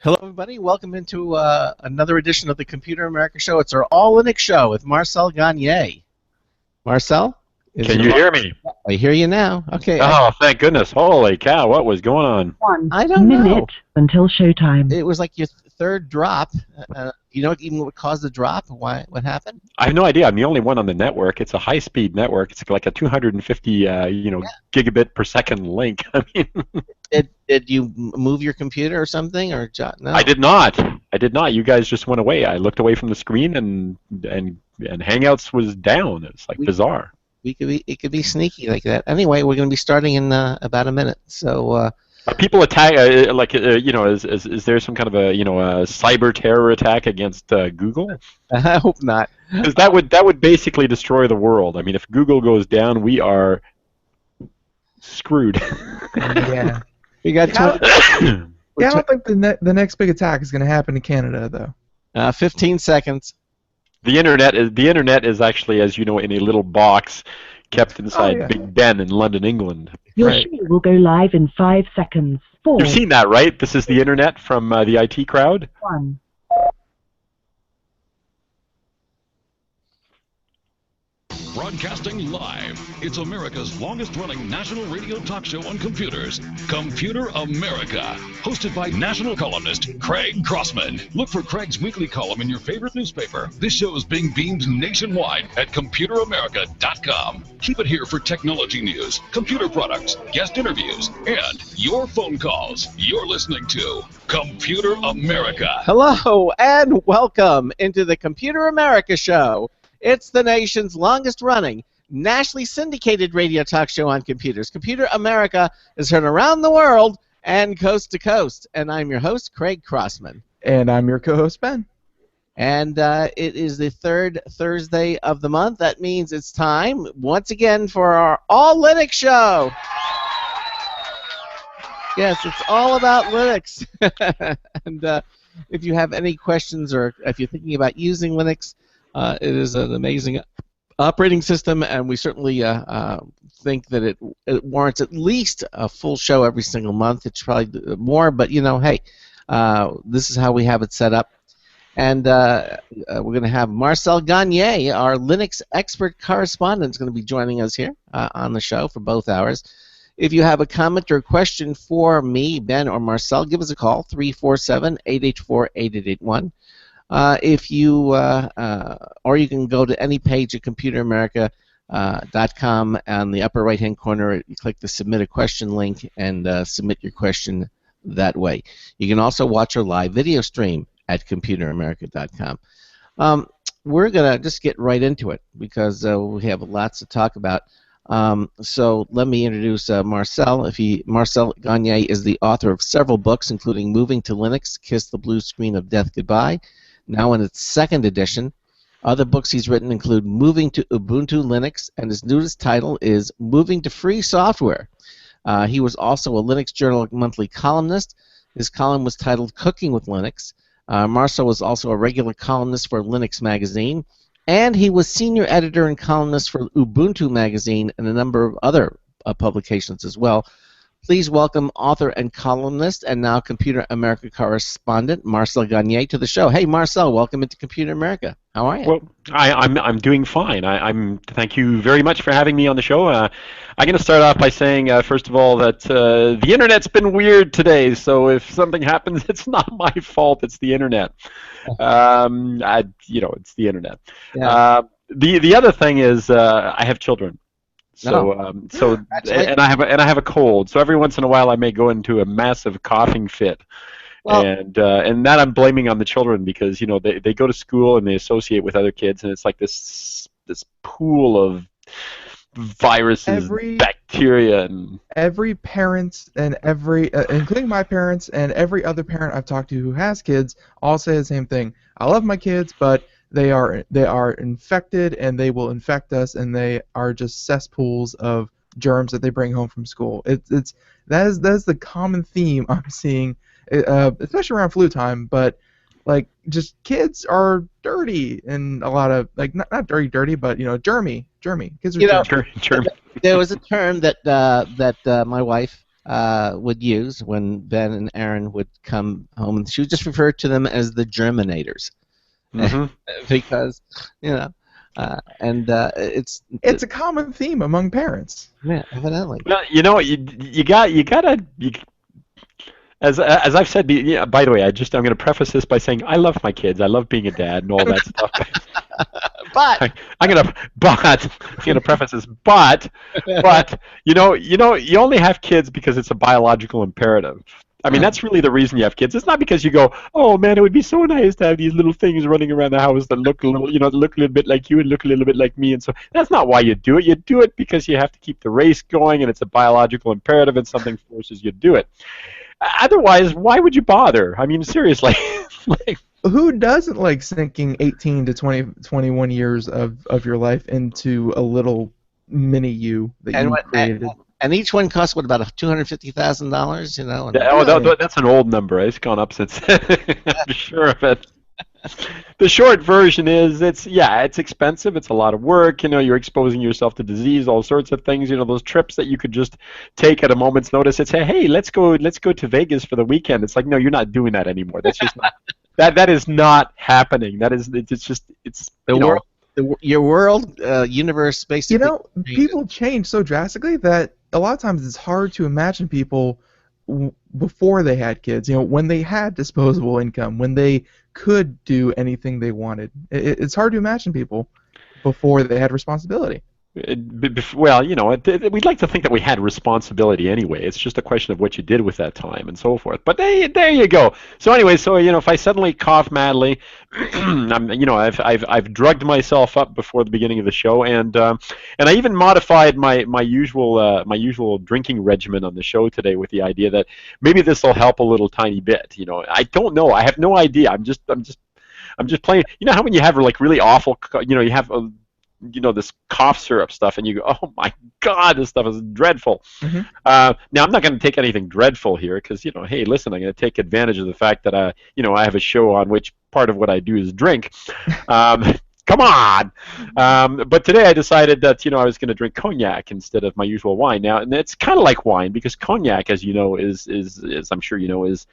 Hello, everybody. Welcome into another edition of the Computer America Show. It's our All Linux show with Marcel Gagné. Marcel? Can you hear me? I hear you now. Okay. Oh, thank goodness. Holy cow, what was going on? I don't know. Until showtime. It was like your third drop. You know even what caused the drop? Why? What happened? I have no idea. I'm the only one on the network. It's a high-speed network. It's like a 250, gigabit per second link. I mean, Did you move your computer or something? Or no? I did not. You guys just went away. I looked away from the screen and Hangouts was down. It's like bizarre. It could be sneaky like that. Anyway, we're going to be starting in about a minute. So. Are people attack is there some kind of a cyber terror attack against Google? I hope not. Because that would basically destroy the world. I mean, if Google goes down, we are screwed. Yeah. We got I don't think the next big attack is going to happen in Canada, though. 15 seconds. The internet is actually, as you know, in a little box kept inside Big Ben in London, England. Your show will go live in 5 seconds. 4. You've seen that, right? This is the internet from the IT crowd. 1. Broadcasting live. It's America's longest-running national radio talk show on computers, Computer America. Hosted by national columnist Craig Crossman. Look for Craig's weekly column in your favorite newspaper. This show is being beamed nationwide at ComputerAmerica.com. Keep it here for technology news, computer products, guest interviews, and your phone calls. You're listening to Computer America. Hello, and welcome into the Computer America Show. It's the nation's longest-running, nationally syndicated radio talk show on computers. Computer America is heard around the world and coast to coast. And I'm your host, Craig Crossman. And I'm your co-host, Ben. And it is the third Thursday of the month. That means it's time, once again, for our All Linux Show. Yes, it's all about Linux. And if you have any questions or if you're thinking about using Linux, it is an amazing operating system, and we certainly think that it warrants at least a full show every single month. It's probably more, but hey, this is how we have it set up. And we're going to have Marcel Gagné, our Linux expert correspondent, is going to be joining us here on the show for both hours. If you have a comment or a question for me, Ben, or Marcel, give us a call, 347-884-8881. Or you can go to any page at ComputerAmerica.com. On the upper right-hand corner, you click the Submit a Question link and submit your question that way. You can also watch our live video stream at ComputerAmerica.com. We're going to just get right into it because we have lots to talk about. So let me introduce Marcel. Marcel Gagné is the author of several books, including Moving to Linux, Kiss the Blue Screen of Death Goodbye, now in its second edition. Other books he's written include Moving to Ubuntu Linux, and his newest title is Moving to Free Software. He was also a Linux Journal monthly columnist. His column was titled Cooking with Linux. Marcel was also a regular columnist for Linux Magazine, and he was senior editor and columnist for Ubuntu Magazine and a number of other publications as well. Please welcome author and columnist and now Computer America correspondent Marcel Gagné to the show. Hey, Marcel, welcome into Computer America. How are you? Well, I'm doing fine. Thank you very much for having me on the show. I'm going to start off by saying, first of all, that the internet's been weird today. So if something happens, it's not my fault. It's the internet. It's the internet. Yeah. The other thing is, I have children. So, and I have a cold. So every once in a while, I may go into a massive coughing fit, and that I'm blaming on the children because they go to school and they associate with other kids, and it's like this pool of viruses, bacteria, and every parent and including my parents and every other parent I've talked to who has kids all say the same thing. I love my kids, but they are infected, and they will infect us, and they are just cesspools of germs that they bring home from school. That is the common theme I'm seeing, especially around flu time. But like, just kids are dirty, and a lot of not dirty, but germy. Kids are germy. There was a term that my wife would use when Ben and Aaron would come home, and she would just refer to them as the Germinators, Mm-hmm. because and It's a common theme among parents. yeah, evidently. Well, as I've said, yeah, by the way, I'm going to preface this by saying I love my kids. I love being a dad and all that stuff. But I'm gonna preface this, but you only have kids because it's a biological imperative. I mean, that's really the reason you have kids. It's not because you go, oh man, it would be so nice to have these little things running around the house that look a little, look a little bit like you and look a little bit like me, and so that's not why you do it. You do it because you have to keep the race going, and it's a biological imperative, and something forces you to do it. Otherwise, why would you bother? I mean, seriously. Like, who doesn't like sinking 18 to 21 years of your life into a little mini you that you created? And each one costs what, about $250,000, you know? That's an old number. It's gone up since. I'm sure of it. The short version is it's expensive. It's a lot of work. You're exposing yourself to disease, all sorts of things. Those trips that you could just take at a moment's notice and say, hey, let's go to Vegas for the weekend. It's like, no, you're not doing that anymore. That's just not. That is not happening. Your world, universe, basically. People change so drastically that a lot of times it's hard to imagine people before they had kids. When they had disposable income, when they could do anything they wanted. It's hard to imagine people before they had responsibility. Well, we'd like to think that we had responsibility anyway. It's just a question of what you did with that time and so forth. But there you go. So anyway, if I suddenly cough madly, I've drugged myself up before the beginning of the show, and I even modified my usual drinking regimen on the show today with the idea that maybe this will help a little tiny bit. I don't know. I have no idea. I'm just playing. You know how when you have like really awful, you have this cough syrup stuff, and you go, oh my God, this stuff is dreadful. Mm-hmm. Now, I'm not going to take anything dreadful here because, hey, listen, I'm going to take advantage of the fact that I have a show on which part of what I do is drink. Come on! But today I decided that, I was going to drink cognac instead of my usual wine. Now, and it's kind of like wine because cognac, as you know, is I'm sure you know, is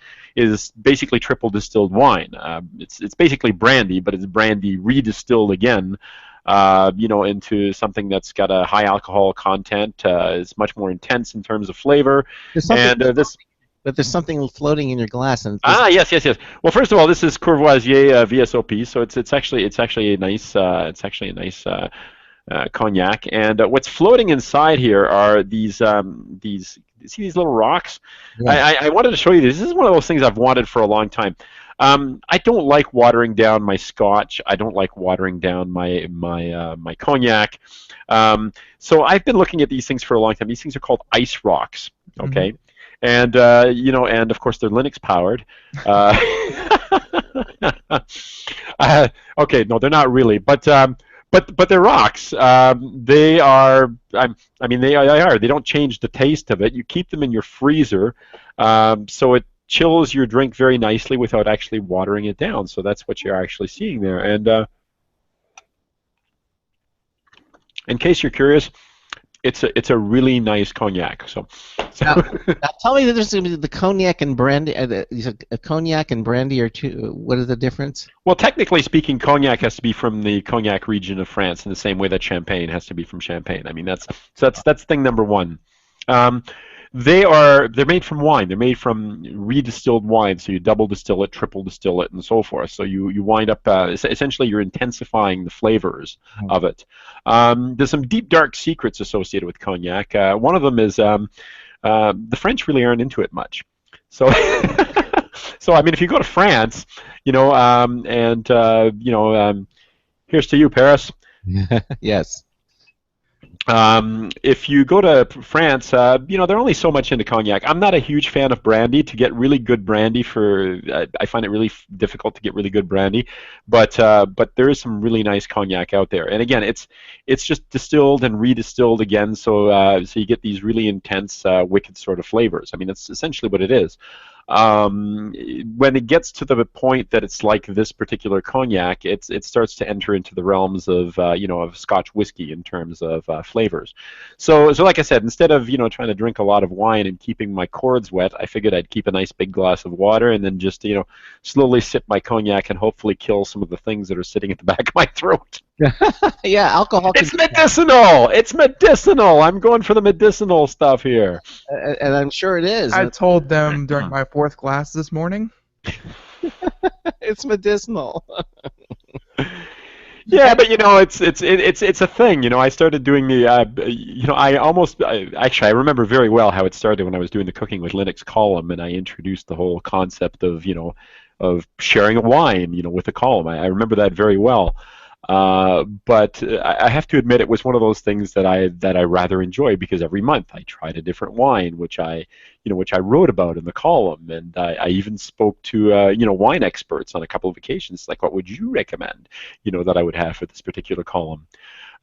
basically triple distilled wine. It's basically brandy, but it's brandy redistilled again. Into something that's got a high alcohol content. It's much more intense in terms of flavor. But there's something floating in your glass. Yes. Well, first of all, this is Courvoisier VSOP, so it's actually a nice cognac. And what's floating inside here are these see these little rocks? Yeah. I wanted to show you this. This is one of those things I've wanted for a long time. I don't like watering down my scotch. I don't like watering down my cognac. So I've been looking at these things for a long time. These things are called ice rocks. Okay, and and of course they're Linux powered. Okay, no, they're not really, but they're rocks. They are. They are. They don't change the taste of it. You keep them in your freezer, so it chills your drink very nicely without actually watering it down. So that's what you're actually seeing there. And in case you're curious, it's a really nice cognac. So now tell me the difference between the cognac and brandy. A cognac and brandy are two. What is the difference? Well, technically speaking, cognac has to be from the cognac region of France in the same way that champagne has to be from Champagne. I mean, that's thing number one. They're made from wine. They're made from redistilled wine, so you double distill it, triple distill it, and so forth. So you wind up essentially you're intensifying the flavors of it. There's some deep dark secrets associated with cognac. One of them is the French really aren't into it much. So so I mean, if you go to France, here's to you, Paris. Yes. If you go to France, they're only so much into cognac. I'm not a huge fan of brandy. To get really good brandy, I find it really difficult to get really good brandy. But there is some really nice cognac out there. And again, it's just distilled and redistilled again, so you get these really intense, wicked sort of flavors. I mean, that's essentially what it is. when it gets to the point that it's like this particular cognac, it starts to enter into the realms of of Scotch whiskey in terms of flavors. So like I said, instead of trying to drink a lot of wine and keeping my cords wet, I figured I'd keep a nice big glass of water and then just slowly sip my cognac and hopefully kill some of the things that are sitting at the back of my throat. Yeah, alcohol. It's medicinal. It's medicinal. I'm going for the medicinal stuff here. And I'm sure it is. I told them during my 4th class this morning. It's medicinal. Yeah, but it's a thing. I started doing the actually I remember very well how it started when I was doing the Cooking with Linux column, and I introduced the whole concept of of sharing a wine with a column. I remember that very well. But I have to admit it was one of those things that I rather enjoy, because every month I tried a different wine, which I wrote about in the column, and I even spoke to wine experts on a couple of occasions, like, what would you recommend that I would have for this particular column.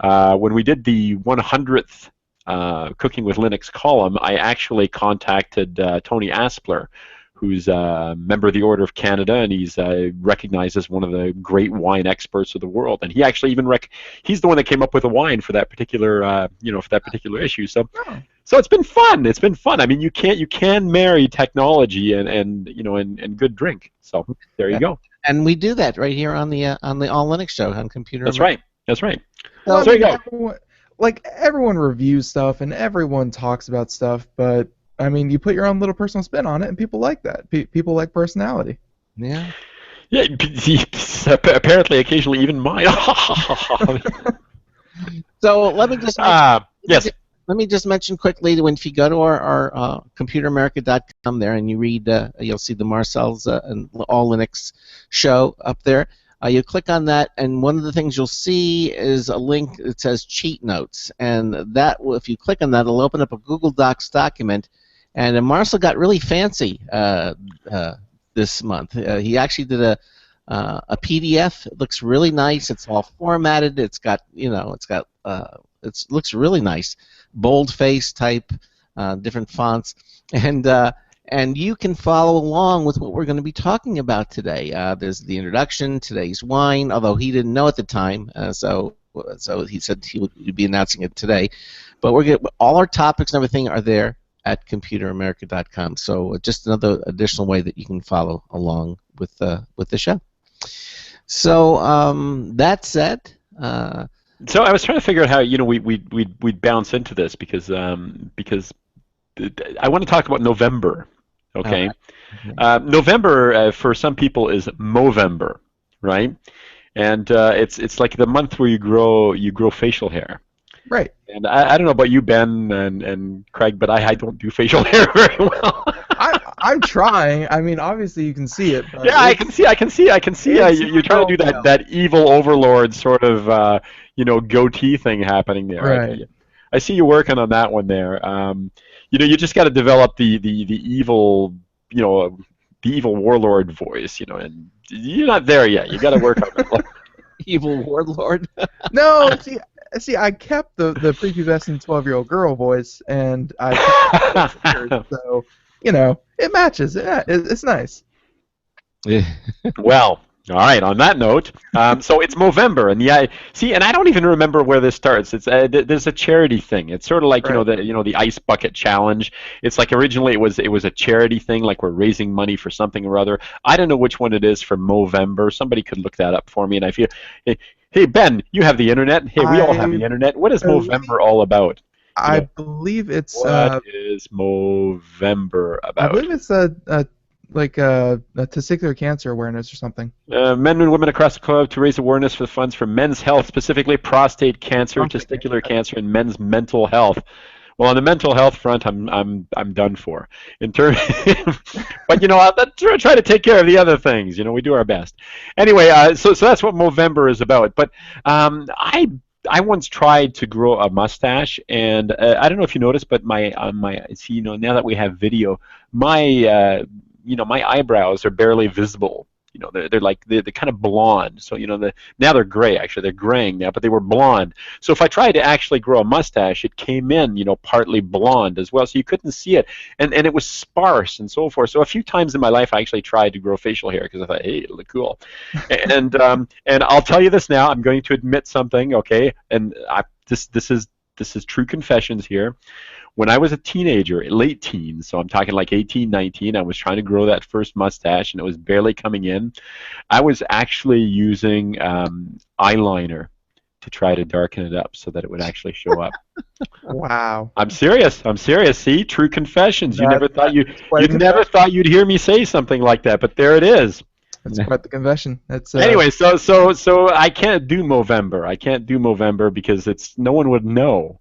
When we did the 100th Cooking with Linux column, I actually contacted Tony Aspler, who's a member of the Order of Canada, and he's recognized as one of the great wine experts of the world. And he actually even he's the one that came up with a wine for that particular for that particular issue. So it's been fun. It's been fun. I mean, you can marry technology and good drink. So there you go. And we do that right here on the All Linux show on Computer. That's right. That's right. Well, so there you go. Everyone reviews stuff and everyone talks about stuff, but I mean, you put your own little personal spin on it, and people like that. People like personality. Yeah. Yeah. Apparently, occasionally, even mine. So let me just yes. Let me just mention quickly that if you go to our computeramerica.com there and you read, you'll see the Marcel's and All Linux show up there. You click on that, and one of the things you'll see is a link that says Cheat Notes, and that, if you click on that, it'll open up a Google Docs document. And Marcel got really fancy this month. He actually did a PDF. It looks really nice. It's all formatted. It's got it looks really nice, boldface type, different fonts, and you can follow along with what we're going to be talking about today. There's the introduction, today's wine, although he didn't know at the time, so he said he would be announcing it today. But all our topics and everything are there at computeramerica.com. So just another additional way that you can follow along with the show. So that said. So I was trying to figure out how we'd bounce into this because I want to talk about November. Okay, November for some people is Movember, right? And it's like the month where you grow facial hair. Right. And I don't know about you, Ben and Craig, but I don't do facial hair very well. I'm trying. I mean, obviously you can see it. But yeah, I can see. You're trying to do that evil overlord sort of goatee thing happening there. Right. I see you working on that one there. You just got to develop the evil the evil warlord voice, and you're not there yet. You got to work on it. Evil warlord. No, see, I kept the prepubescent 12-year-old girl voice, and I kept it, so it matches. Yeah, it's nice. Well, all right. On that note, so it's Movember, and and I don't even remember where this starts. It's there's a charity thing. It's sort of like right. the ice bucket challenge. It's like originally it was a charity thing, like we're raising money for something or other. I don't know which one it is for Movember. Somebody could look that up for me. And I feel, hey Ben, you have the internet. Hey, we all have the internet. What is Movember all about? I believe it's. What is Movember about? I believe it's a testicular cancer awareness or something. Men and women across the globe to raise awareness for the funds for men's health, specifically prostate cancer, testicular cancer, and men's mental health. Well, on the mental health front, I'm done for. In terms, but I'll try to take care of the other things. We do our best. Anyway, so that's what Movember is about. But I once tried to grow a mustache, and I don't know if you noticed, but my now that we have video, my my eyebrows are barely visible. they're kind of blonde. So now they're gray. Actually, they're graying now, but they were blonde. So if I tried to actually grow a mustache, it came in partly blonde as well, so you couldn't see it, and it was sparse and so forth. So a few times in my life, I actually tried to grow facial hair because I thought, hey, it'll look cool. And I'll tell you this now. I'm going to admit something, okay? And this is true confessions here. When I was a teenager, late teens, so I'm talking like 18, 19, I was trying to grow that first mustache, and it was barely coming in. I was actually using eyeliner to try to darken it up so that it would actually show up. Wow. I'm serious. See, true confessions. You never thought you'd hear me say something like that, but there it is. That's quite the confession. That's anyway. So I can't do Movember. I can't do Movember because no one would know.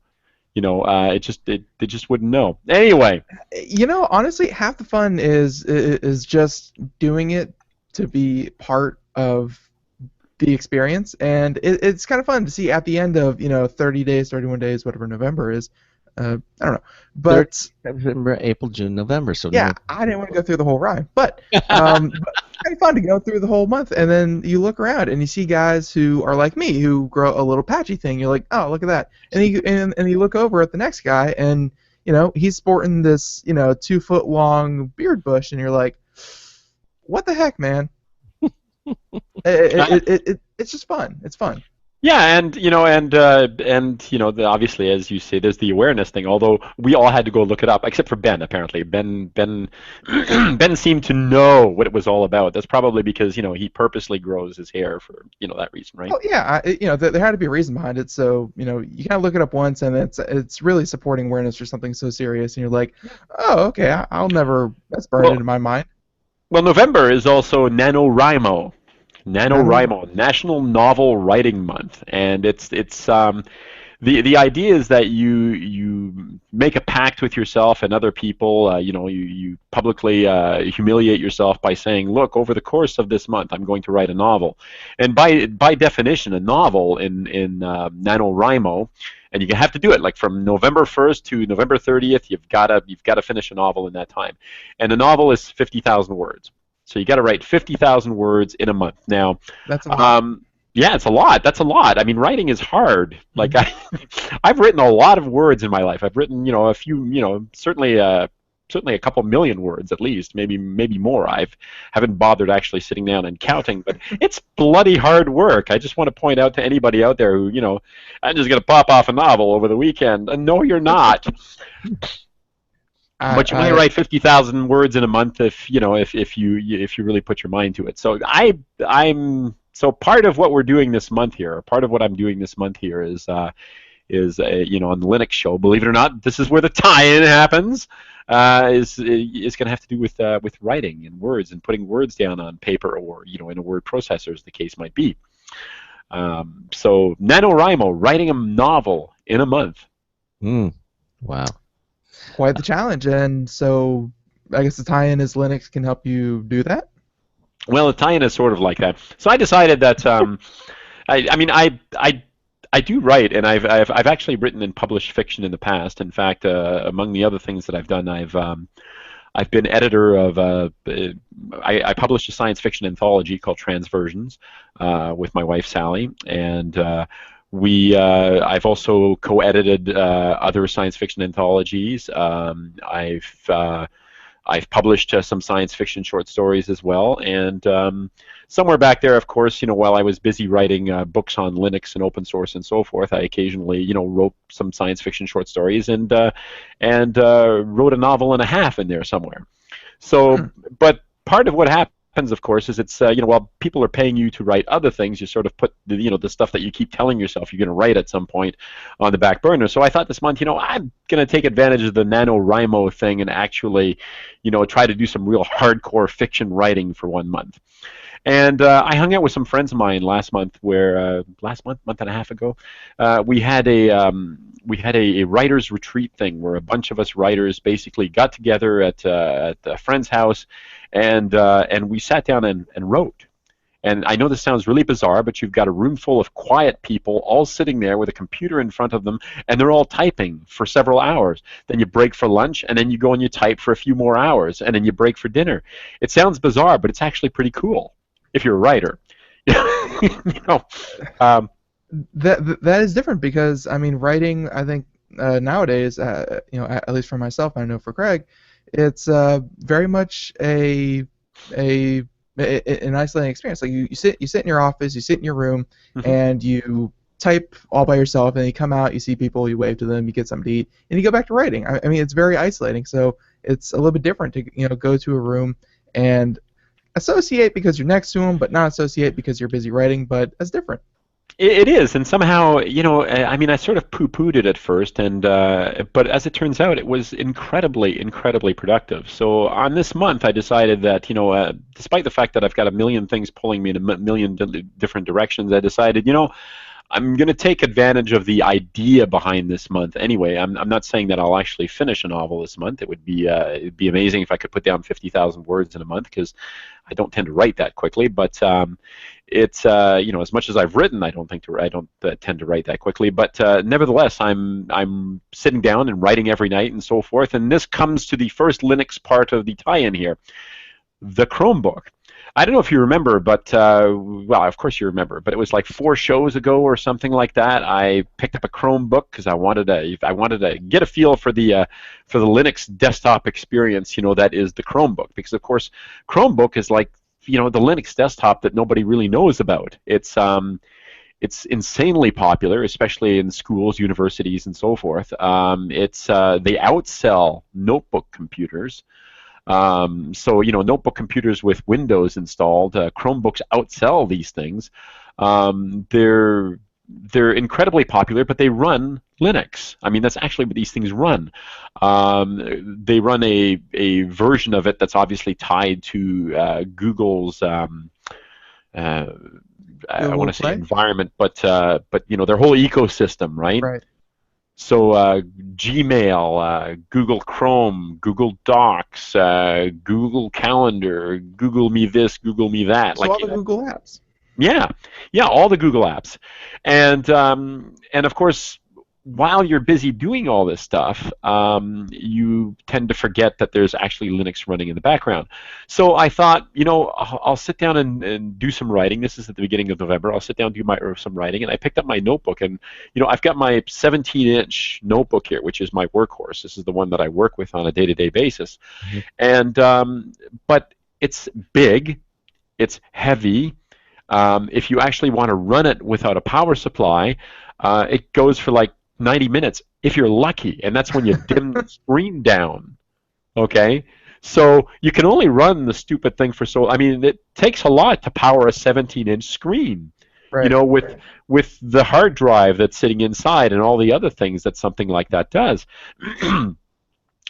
They just wouldn't know. Anyway. Honestly, half the fun is just doing it to be part of the experience, and it's kind of fun to see at the end of 30 days, 31 days, whatever November is. I don't know, but September, April, June, November. So yeah, I didn't want to go through the whole rhyme, but but it's kind of fun to go through the whole month, and then you look around and you see guys who are like me who grow a little patchy thing. You're like, oh, look at that, and you look over at the next guy, and he's sporting this 2 foot long beard bush, and you're like, what the heck, man? It's just fun. It's fun. Yeah, and obviously, as you say, there's the awareness thing. Although we all had to go look it up, except for Ben. Apparently, Ben Ben seemed to know what it was all about. That's probably because he purposely grows his hair for that reason, right? Oh yeah, there had to be a reason behind it. So you kind of look it up once, and it's really supporting awareness for something so serious, and you're like, oh, okay, I'll never. That's burned into my mind. Well, November is also NaNoWriMo. NaNoWriMo, National Novel Writing Month, and it's the idea is that you make a pact with yourself and other people. You publicly humiliate yourself by saying, look, over the course of this month, I'm going to write a novel, and by definition, a novel in NaNoWriMo. And you have to do it like from November 1st to November 30th. You've got to finish a novel in that time, and a novel is 50,000 words. So you got to write 50,000 words in a month. Now, that's a lot. Yeah, it's a lot. That's a lot. I mean, writing is hard. Like I've written a lot of words in my life. I've written, a few, certainly a couple million words at least, maybe more. Haven't bothered actually sitting down and counting, but it's bloody hard work. I just want to point out to anybody out there who, I'm just going to pop off a novel over the weekend. No, you're not. But you only write 50,000 words in a month if you really put your mind to it. So so part of what we're doing this month here, or part of what I'm doing this month here is on the Linux show. Believe it or not, this is where the tie-in happens. Is going to have to do with writing and words and putting words down on paper or in a word processor, as the case might be. So NaNoWriMo, writing a novel in a month. Wow. Quite the challenge, and so I guess the tie-in is Linux can help you do that? Well, the tie-in is sort of like that. So I decided that I do write, and I've actually written and published fiction in the past. In fact, among the other things that I've done, I've been editor of I published a science fiction anthology called Transversions with my wife Sally, and I've also co-edited other science fiction anthologies. I've published some science fiction short stories as well, and somewhere back there, of course, while I was busy writing books on Linux and open source and so forth, I occasionally, wrote some science fiction short stories and wrote a novel and a half in there somewhere. So, but part of what happens, of course, is it's while people are paying you to write other things, you sort of put the stuff that you keep telling yourself you're going to write at some point on the back burner. So I thought this month, I'm going to take advantage of the NaNoWriMo thing and actually, try to do some real hardcore fiction writing for 1 month. And I hung out with some friends of mine last month, month and a half ago, we had a writers' retreat thing where a bunch of us writers basically got together at a friend's house, and we sat down and wrote. And I know this sounds really bizarre, but you've got a room full of quiet people all sitting there with a computer in front of them, and they're all typing for several hours. Then you break for lunch, and then you go and you type for a few more hours, and then you break for dinner. It sounds bizarre, but it's actually pretty cool. if you're a writer. You know, That is different because I mean writing. I think nowadays, at least for myself, I know for Craig, it's very much a an isolating experience. Like you sit in your office, you sit in your room, Mhm. and you type all by yourself, and you come out, you see people, you wave to them, you get something to eat, and you go back to writing. I mean, it's very isolating. So it's a little bit different to go to a room and associate because you're next to them, but not associate because you're busy writing. But that's different. It is, and somehow, I mean, I sort of poo-pooed it at first, and but as it turns out, it was incredibly, incredibly productive. So on this month, I decided that, despite the fact that I've got a million things pulling me in a million different directions, I decided, I'm going to take advantage of the idea behind this month. Anyway, I'm not saying that I'll actually finish a novel this month. It'd be amazing if I could put down 50,000 words in a month, because I don't tend to write that quickly. But it's as much as I've written, I don't tend to write that quickly. But nevertheless, I'm sitting down and writing every night and so forth. And this comes to the first Linux part of the tie-in here, the Chromebook. I don't know if you remember, but well, of course you remember. But it was like 4 shows ago or something like that. I picked up a Chromebook because I wanted to get a feel for the Linux desktop experience. That is the Chromebook, because of course Chromebook is like the Linux desktop that nobody really knows about. It's insanely popular, especially in schools, universities, and so forth. They outsell notebook computers. So notebook computers with Windows installed, Chromebooks outsell these things. They're incredibly popular, but they run Linux. I mean, that's actually what these things run. They run a version of it that's obviously tied to Google's. I want to say environment, but their whole ecosystem, right? Right. So Gmail, Google Chrome, Google Docs, Google Calendar, Google Me this, Google Me that. So all the Google apps. Yeah, all the Google apps, and of course, while you're busy doing all this stuff, you tend to forget that there's actually Linux running in the background. So I thought, I'll sit down and do some writing. This is at the beginning of November. I'll sit down and do some writing, and I picked up my notebook, and I've got my 17-inch notebook here, which is my workhorse. This is the one that I work with on a day-to-day basis, and but it's big, it's heavy. If you actually want to run it without a power supply, it goes for like 90 minutes if you're lucky, and that's when you dim the screen down. Okay, so you can only run the stupid thing for so. I mean, it takes a lot to power a 17-inch screen. Right. With the hard drive that's sitting inside and all the other things that something like that does.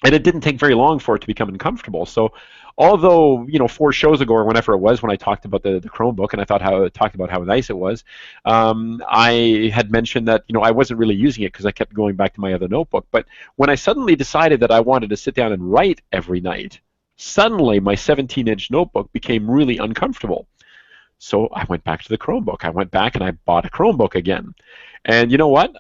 And it didn't take very long for it to become uncomfortable. So, although 4 shows ago or whenever it was when I talked about the Chromebook and I talked about how nice it was, I had mentioned that I wasn't really using it because I kept going back to my other notebook. But when I suddenly decided that I wanted to sit down and write every night, suddenly my 17-inch notebook became really uncomfortable. So I went back to the Chromebook. I went back and I bought a Chromebook again. And you know what?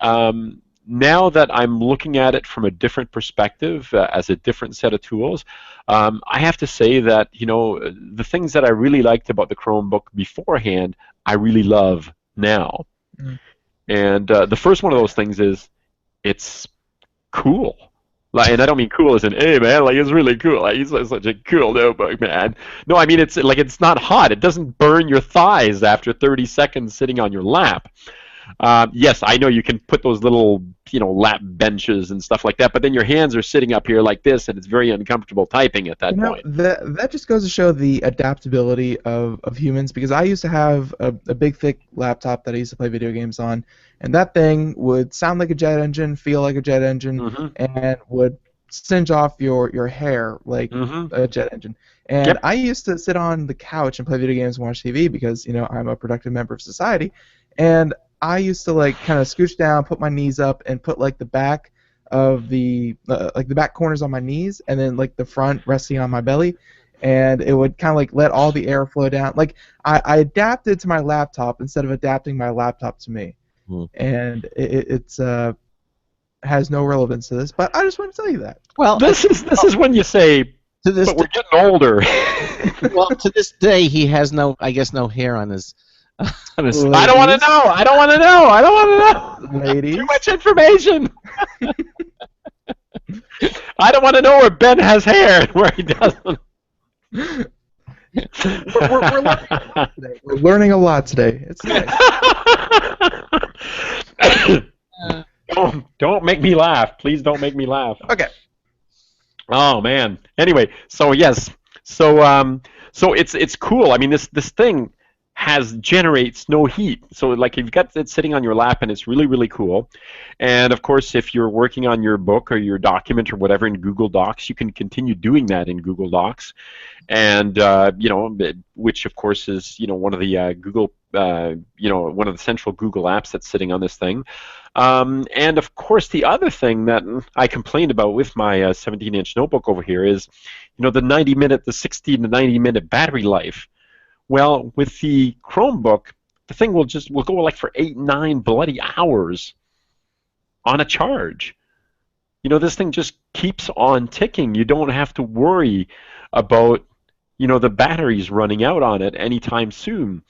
Now that I'm looking at it from a different perspective, as a different set of tools, I have to say that the things that I really liked about the Chromebook beforehand, I really love now. Mm. And the first one of those things is it's cool. And I don't mean cool as in, hey man, like it's really cool. Like it's such a cool notebook, man. No, I mean it's not hot. It doesn't burn your thighs after 30 seconds sitting on your lap. Yes, I know you can put those little, lap benches and stuff like that, but then your hands are sitting up here like this, and it's very uncomfortable typing at that point. That just goes to show the adaptability of humans, because I used to have a big, thick laptop that I used to play video games on, and that thing would sound like a jet engine, feel like a jet engine, and would singe off your hair like a jet engine. And I used to sit on the couch and play video games and watch TV because, I'm a productive member of society, and I used to kind of scooch down, put my knees up, and put the back of the back corners on my knees, and then the front resting on my belly, and it would kind of let all the air flow down. I adapted to my laptop instead of adapting my laptop to me, and it's has no relevance to this, but I just want to tell you that. Well, this is when you say To this But we're getting older. well, to this day, he has I guess, no hair on his. On his I don't want to know. I don't want to know. I don't want to know. Ladies. Too much information. I don't want to know where Ben has hair and where he doesn't. We're learning a lot today. It's nice. Don't make me laugh. Please don't make me laugh. Okay. Oh man. Anyway, so yes. So it's cool. I mean this thing generates no heat. So like you've got it sitting on your lap and it's really, really cool. And of course if you're working on your book or your document or whatever in Google Docs, you can continue doing that in Google Docs. And which of course is one of the Google one of the central Google apps that's sitting on this thing. And of course the other thing that I complained about with my 17-inch notebook over here is the 60 to 90 minute battery life. Well, with the Chromebook, the thing will go like for 8-9 bloody hours on a charge. This thing just keeps on ticking. You don't have to worry about the batteries running out on it anytime soon.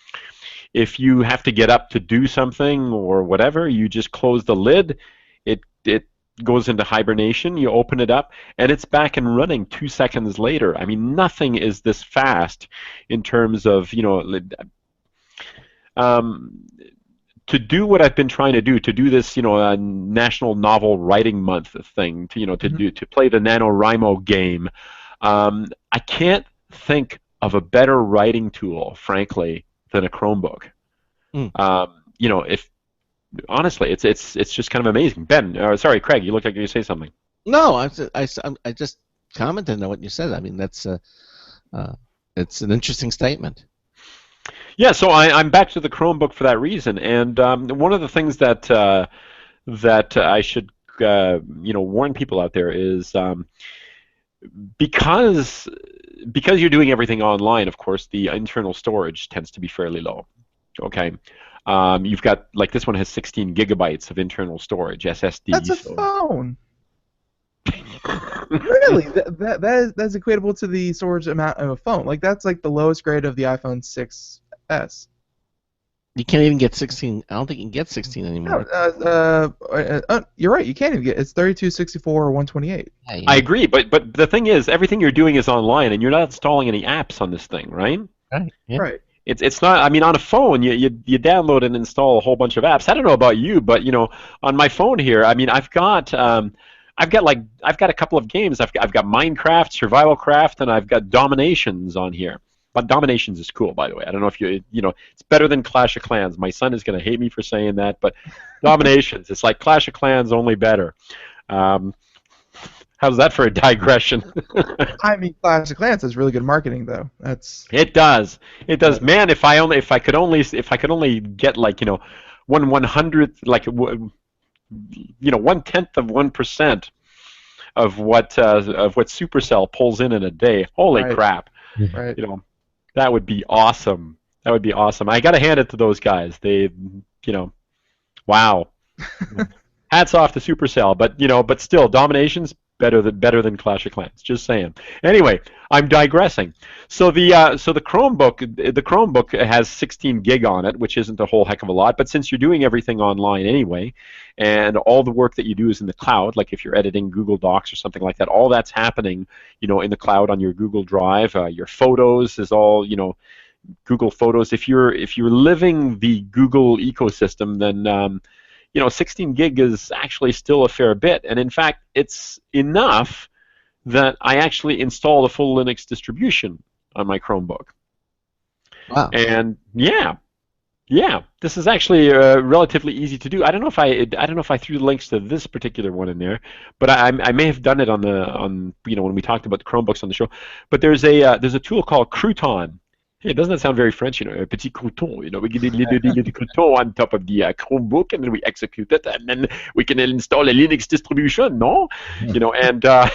If you have to get up to do something or whatever, you just close the lid. It goes into hibernation. You open it up, and it's back and running 2 seconds later. I mean, nothing is this fast in terms of to do what I've been trying to do this National Novel Writing Month thing, to play the NaNoWriMo game. I can't think of a better writing tool, frankly, than a Chromebook. If honestly, it's just kind of amazing. Ben, sorry, Craig, you look like you say something. No, I just commented on what you said. I mean, that's it's an interesting statement. Yeah, so I'm back to the Chromebook for that reason, and one of the things that I should warn people out there is because you're doing everything online. Of course, the internal storage tends to be fairly low. Okay. You've got, like, this one has 16 gigabytes of internal storage, SSD. That's a phone. Really? That's equatable to the storage amount of a phone. Like, that's like the lowest grade of the iPhone 6s. You can't even get 16. I don't think you can get 16 anymore. You're right. You can't even get. It's 32, 64, or 128. Yeah. I agree, but the thing is, everything you're doing is online, and you're not installing any apps on this thing, right? Right. Yeah. Right. It's not. I mean, on a phone, you download and install a whole bunch of apps. I don't know about you, but on my phone here, I mean, I've got a couple of games. I've got Minecraft, Survival Craft, and I've got Dominations on here. But Dominations is cool, by the way. I don't know if it's better than Clash of Clans. My son is going to hate me for saying that, but Dominations, it's like Clash of Clans, only better. How's that for a digression? I mean, Clash of Clans has really good marketing, though. It does. Man, if I could only get like 1/100th, like 1/10 of 1% of what Supercell pulls in a day. Holy crap! Right. That would be awesome. That would be awesome. I gotta hand it to those guys. They, wow. Hats off to Supercell, but still, Dominations better than Clash of Clans. Just saying. Anyway, I'm digressing. So the Chromebook has 16 gig on it, which isn't a whole heck of a lot. But since you're doing everything online anyway, and all the work that you do is in the cloud, like if you're editing Google Docs or something like that, all that's happening, in the cloud on your Google Drive. Your photos is all, Google Photos. If you're living the Google ecosystem, then 16 gig is actually still a fair bit, and in fact, it's enough that I actually install the full Linux distribution on my Chromebook. Wow. And yeah, this is actually relatively easy to do. I don't know if I threw the links to this particular one in there, but I may have done it on when we talked about the Chromebooks on the show. But there's a tool called Crouton. Hey, doesn't that sound very French? A petit crouton. We get a little crouton on top of the Chromebook, and then we execute it, and then we can install a Linux distribution. No, and I'm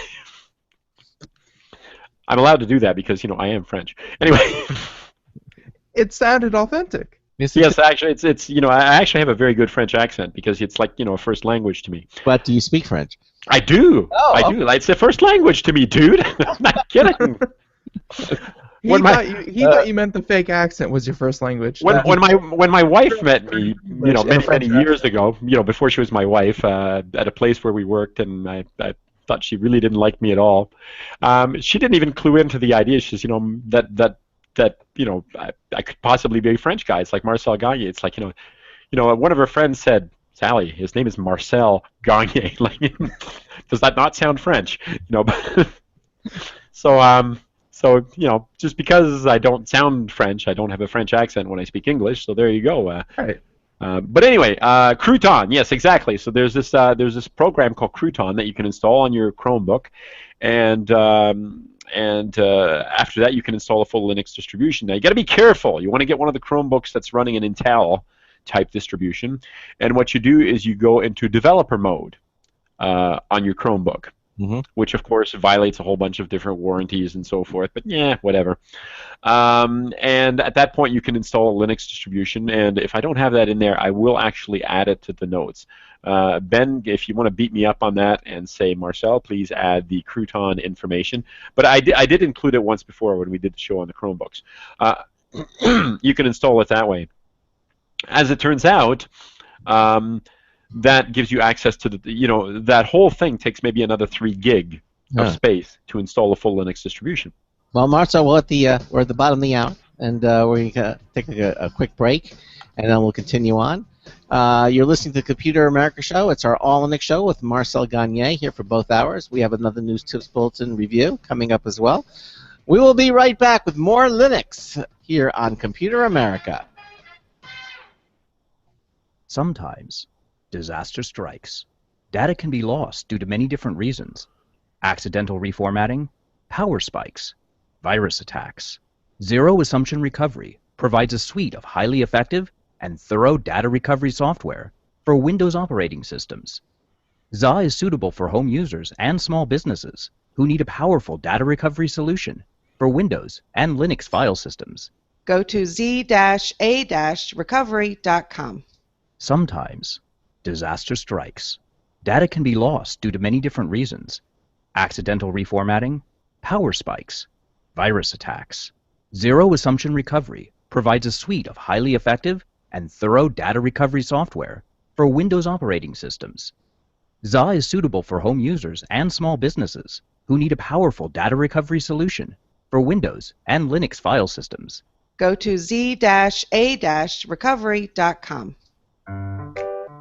allowed to do that because I am French. Anyway, it sounded authentic. Yes, actually, it's I actually have a very good French accent because it's like a first language to me. But do you speak French? I do. Oh, I do. It's the first language to me, dude. I'm not kidding. He thought you meant the fake accent was your first language. When my wife met me, many years ago, before she was my wife, at a place where we worked, and I thought she really didn't like me at all. She didn't even clue into the idea. She says, that I could possibly be a French guy. It's like Marcel Gagné. It's like one of her friends said, Sally, his name is Marcel Gagné. Like, does that not sound French? So just because I don't sound French, I don't have a French accent when I speak English. So there you go. Right. But anyway, Crouton. Yes, exactly. So there's this program called Crouton that you can install on your Chromebook, and after that you can install a full Linux distribution. Now you got to be careful. You want to get one of the Chromebooks that's running an Intel type distribution, and what you do is you go into developer mode on your Chromebook. Mm-hmm. Which of course violates a whole bunch of different warranties and so forth, but yeah, whatever. And at that point you can install a Linux distribution, and if I don't have that in there, I will actually add it to the notes. Ben, if you want to beat me up on that and say, Marcel, please add the Crouton information. But I did include it once before when we did the show on the Chromebooks. You can install it that way. As it turns out, that gives you access to that whole thing takes maybe another 3 gig of space to install a full Linux distribution. Well, Marcel, we're at the bottom of the hour, and we're going to take a quick break, and then we'll continue on. You're listening to the Computer America Show. It's our All Linux show with Marcel Gagné here for both hours. We have another News Tips Bulletin review coming up as well. We will be right back with more Linux here on Computer America. Sometimes disaster strikes. Data can be lost due to many different reasons. Accidental reformatting, power spikes, virus attacks. Zero Assumption Recovery provides a suite of highly effective and thorough data recovery software for Windows operating systems. ZA is suitable for home users and small businesses who need a powerful data recovery solution for Windows and Linux file systems. Go to z-a-recovery.com. Sometimes disaster strikes. Data can be lost due to many different reasons. Accidental reformatting, power spikes, virus attacks. Zero Assumption Recovery provides a suite of highly effective and thorough data recovery software for Windows operating systems. ZA is suitable for home users and small businesses who need a powerful data recovery solution for Windows and Linux file systems. Go to z-a-recovery.com.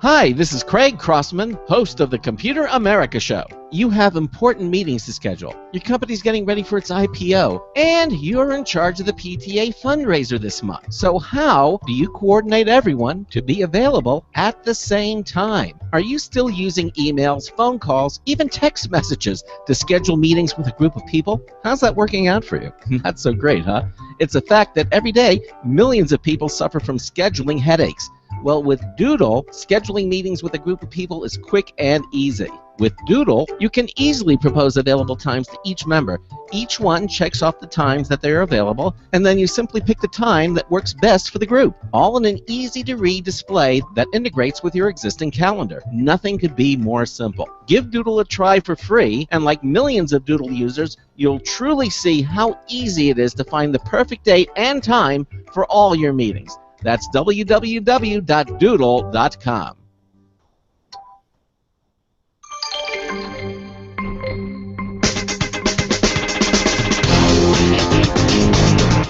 Hi, this is Craig Crossman, host of the Computer America Show. You have important meetings to schedule. Your company's getting ready for its IPO, and you're in charge of the PTA fundraiser this month. So how do you coordinate everyone to be available at the same time? Are you still using emails, phone calls, even text messages to schedule meetings with a group of people? How's that working out for you? Not so great, huh? It's a fact that every day, millions of people suffer from scheduling headaches. Well, with Doodle, scheduling meetings with a group of people is quick and easy. With Doodle, you can easily propose available times to each member. Each one checks off the times that they are available, and then you simply pick the time that works best for the group, all in an easy-to-read display that integrates with your existing calendar. Nothing could be more simple. Give Doodle a try for free, and like millions of Doodle users, you'll truly see how easy it is to find the perfect date and time for all your meetings. That's www.doodle.com.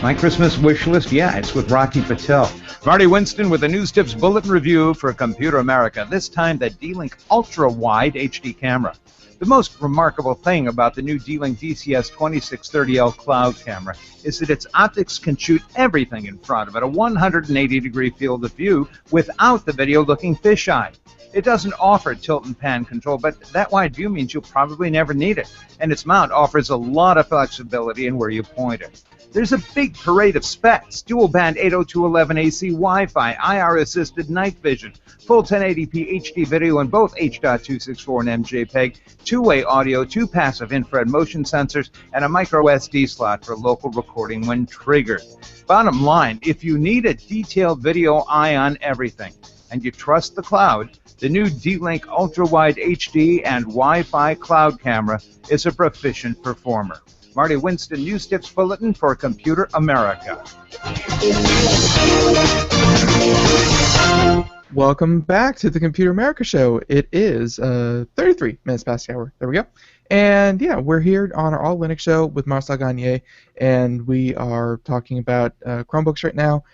My Christmas wish list? Yeah, it's with Rocky Patel. Marty Winston with a News Tips Bulletin Review for Computer America. This time, the D-Link ultra-wide HD camera. The most remarkable thing about the new D-Link DCS 2630L cloud camera is that its optics can shoot everything in front of it, a 180-degree field of view, without the video looking fisheye. It doesn't offer tilt and pan control, but that wide view means you'll probably never need it, and its mount offers a lot of flexibility in where you point it. There's a big parade of specs: dual band 802.11 AC Wi-Fi, IR-assisted night vision, full 1080p HD video in both H.264 and MJPEG, two-way audio, two passive infrared motion sensors, and a micro SD slot for local recording when triggered. Bottom line, if you need a detailed video eye on everything, and you trust the cloud, the new D-Link Ultra-Wide HD and Wi-Fi cloud camera is a proficient performer. Marty Winston, News Tips Bulletin for Computer America. Welcome back to the Computer America Show. It is 33 minutes past the hour. There we go. And yeah, we're here on our All Linux show with Marcel Gagné, and we are talking about Chromebooks right now.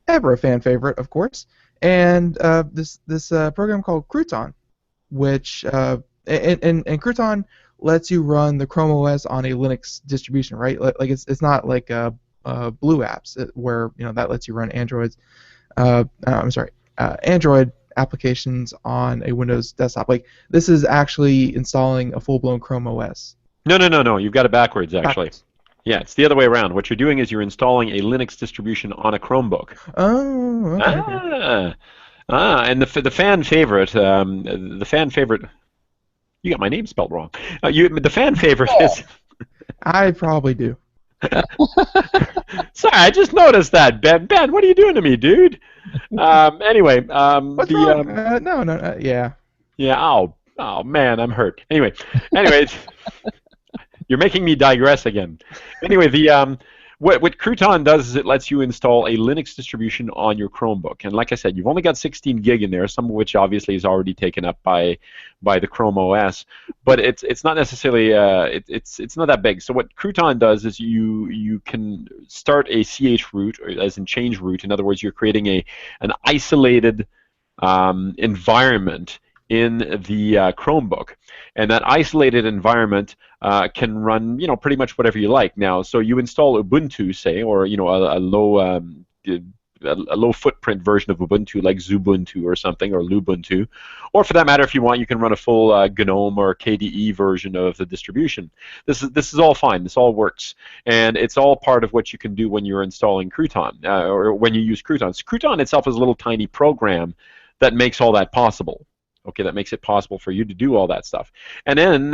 Ever a fan favorite, of course. And this program called Crouton, which and Crouton lets you run the Chrome OS on a Linux distribution, right? Like it's not like Blue Apps where that lets you run Android applications on a Windows desktop. Like this is actually installing a full-blown Chrome OS. No. You've got it backwards, actually. Backwards. Yeah, it's the other way around. What you're doing is you're installing a Linux distribution on a Chromebook. Oh, okay. And the fan favorite, you got my name spelled wrong. The fan favorite is. I probably do. Sorry, I just noticed that, Ben. Ben, what are you doing to me, dude? Anyway, What's wrong? No, yeah. Yeah. Oh, man, I'm hurt. Anyways. You're making me digress again. Anyway, what Crouton does is it lets you install a Linux distribution on your Chromebook. And like I said, you've only got 16 gig in there, some of which obviously is already taken up by the Chrome OS. But it's not necessarily it's not that big. So what Crouton does is you can start a CH root, or as in change root. In other words, you're creating an isolated environment in the Chromebook, and that isolated environment can run, pretty much whatever you like. Now, so you install Ubuntu, say, or a low footprint version of Ubuntu, like Xubuntu or something, or Lubuntu, or for that matter, if you want, you can run a full GNOME or KDE version of the distribution. This is all fine. This all works, and it's all part of what you can do when you're installing Crouton, or when you use Crouton. So Crouton itself is a little tiny program that makes all that possible. Okay, that makes it possible for you to do all that stuff. And then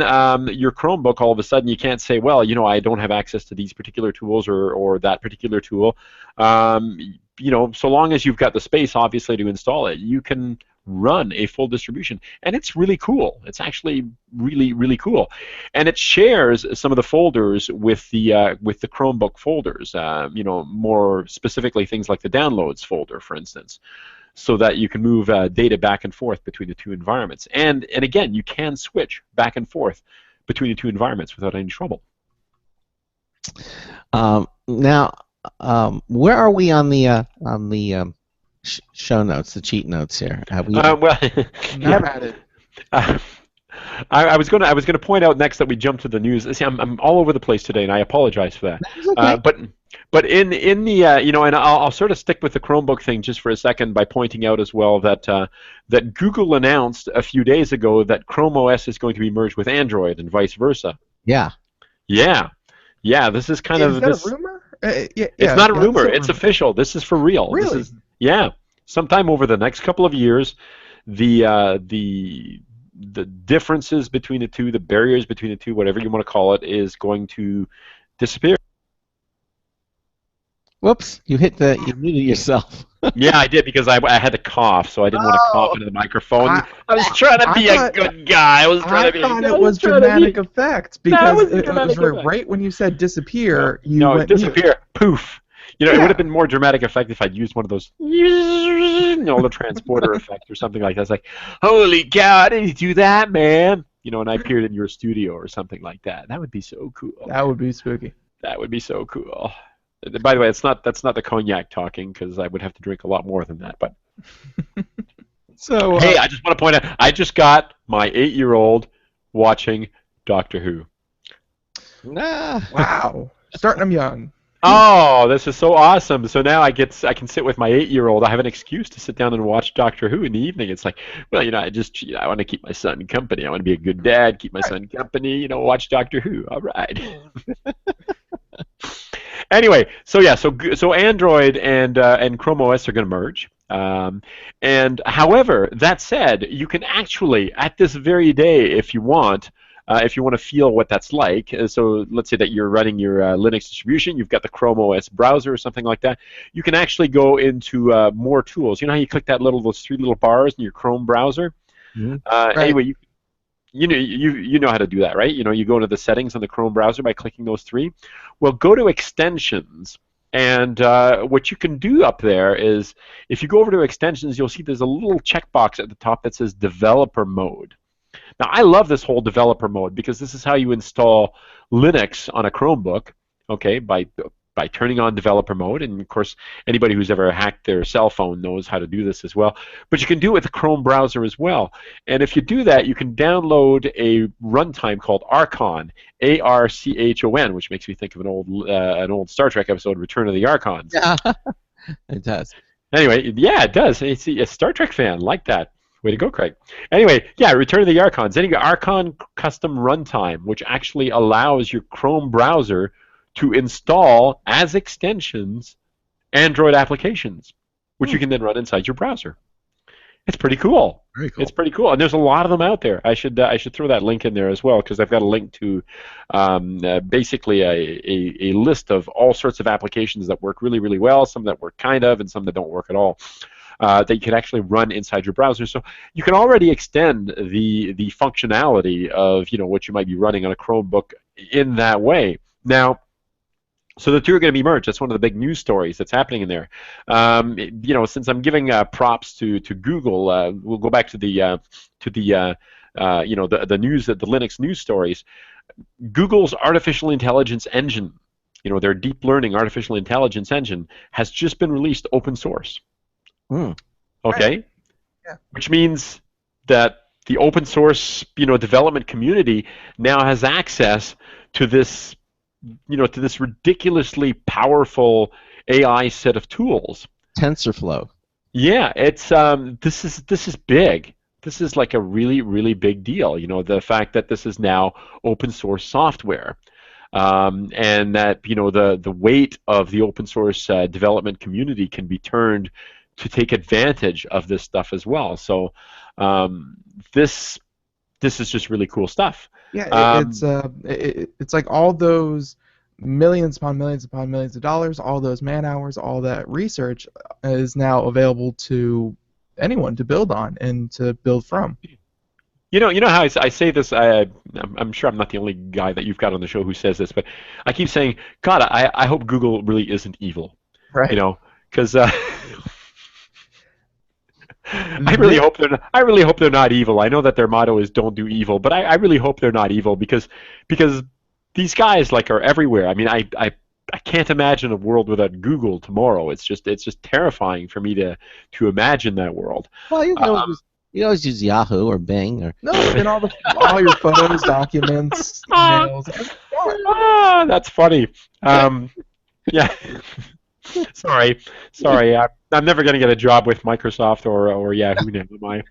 your Chromebook, all of a sudden, you can't say, well, I don't have access to these particular tools or that particular tool. So long as you've got the space, obviously, to install it, you can run a full distribution. And it's really cool. It's actually really, really cool. And it shares some of the folders with the Chromebook folders, more specifically things like the downloads folder, for instance, so that you can move data back and forth between the two environments. And again, you can switch back and forth between the two environments without any trouble. Now, where are we on the show notes, the cheat notes here? Have we? Well, Not at it. I was going to point out next that we jumped to the news. See, I'm all over the place today, and I apologize for that. Okay. But in the and I'll sort of stick with the Chromebook thing just for a second by pointing out as well that that Google announced a few days ago that Chrome OS is going to be merged with Android and vice versa. Yeah. This is kind of this. Is that a rumor? It's not a rumor. It's official. This is for real. Really? Sometime over the next couple of years, the differences between the two, the barriers between the two, whatever you want to call it, is going to disappear. Whoops! You muted yourself. Yeah, I did, because I had to cough, so I didn't want to cough into the microphone. I was trying to be a good guy. I thought it was dramatic effect, because it was right when you said disappear. No, disappear. Mute. Poof. It would have been more dramatic effect if I'd used one of those, the transporter effect or something like that. It's like, holy cow, did you do that, man? And I appeared in your studio or something like that. That would be so cool. That would be spooky. That would be so cool. By the way, that's not the cognac talking, because I would have to drink a lot more than that. But so hey, I just want to point out, I just got my 8-year-old watching Doctor Who. Wow, starting them young. Oh, this is so awesome! So now I can sit with my 8-year-old. I have an excuse to sit down and watch Doctor Who in the evening. It's like, well, I want to keep my son company. I want to be a good dad, keep my son company. Watch Doctor Who. All right. Anyway, so yeah, so Android and Chrome OS are going to merge. And however, that said, you can actually, at this very day, if you want to feel what that's like, so let's say that you're running your Linux distribution, you've got the Chrome OS browser or something like that, you can actually go into more tools. You know how you click those three little bars in your Chrome browser? Mm-hmm. Right. Anyway, you know how to do that, right? You know, you go into the settings on the Chrome browser by clicking those three. Well, go to extensions, and what you can do up there is, if you go over to extensions, you'll see there's a little checkbox at the top that says developer mode. Now, I love this whole developer mode because this is how you install Linux on a Chromebook, okay, by turning on developer mode. And, of course, anybody who's ever hacked their cell phone knows how to do this as well. But you can do it with the Chrome browser as well. And if you do that, you can download a runtime called Archon, A-R-C-H-O-N, which makes me think of an old Star Trek episode, Return of the Archons. Yeah, it does. Anyway, yeah, it does. It's a Star Trek fan, like that. Way to go, Craig. Anyway, yeah, Return of the Archons. Then you got Archon Custom Runtime, which actually allows your Chrome browser to install, as extensions, Android applications, which you can then run inside your browser. It's pretty cool. Very cool. It's pretty cool, and there's a lot of them out there. I should throw that link in there as well, because I've got a link to basically a list of all sorts of applications that work really, really well, some that work kind of, and some that don't work at all. That you can actually run inside your browser. So you can already extend the functionality of what you might be running on a Chromebook in that way. Now, so the two are going to be merged. That's one of the big news stories that's happening in there. Since I'm giving props to Google, we'll go back to the news, the Linux news stories. Google's artificial intelligence engine, their deep learning artificial intelligence engine, has just been released open source. Okay, Right. Yeah. Which means that the open source, development community now has access to this, to this ridiculously powerful AI set of tools. TensorFlow. Yeah, it's this is big. This is like a really, really big deal. The fact that this is now open source software. And that the weight of the open source development community can be turned to take advantage of this stuff as well. So this is just really cool stuff. Yeah, it's like all those millions upon millions upon millions of dollars, all those man hours, all that research is now available to anyone to build on and to build from. You know how I say this. I'm sure I'm not the only guy that you've got on the show who says this, but I keep saying, God, I hope Google really isn't evil. Right. Because I really hope they're not evil. I know that their motto is "Don't do evil," but I really hope they're not evil because these guys are everywhere. I mean, I can't imagine a world without Google tomorrow. It's just terrifying for me to imagine that world. Well, you always use Yahoo or Bing or No, and all your photos, documents, emails. Ah, that's funny. Yeah. Sorry. I'm never going to get a job with Microsoft or Yahoo now, am I?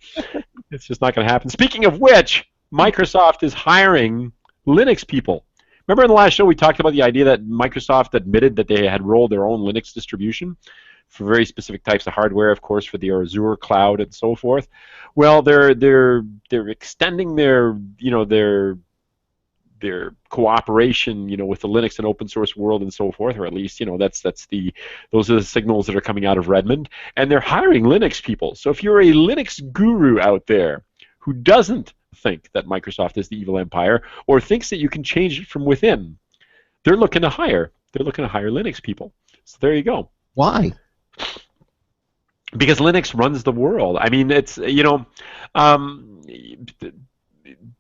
It's just not going to happen. Speaking of which, Microsoft is hiring Linux people. Remember in the last show we talked about the idea that Microsoft admitted that they had rolled their own Linux distribution for very specific types of hardware, of course, for the Azure cloud and so forth. Well, they're extending their cooperation, with the Linux and open source world and so forth, or at least, those are the signals that are coming out of Redmond, and they're hiring Linux people. So if you're a Linux guru out there who doesn't think that Microsoft is the evil empire or thinks that you can change it from within, they're looking to hire Linux people. So there you go. Why? Because Linux runs the world. I mean, it's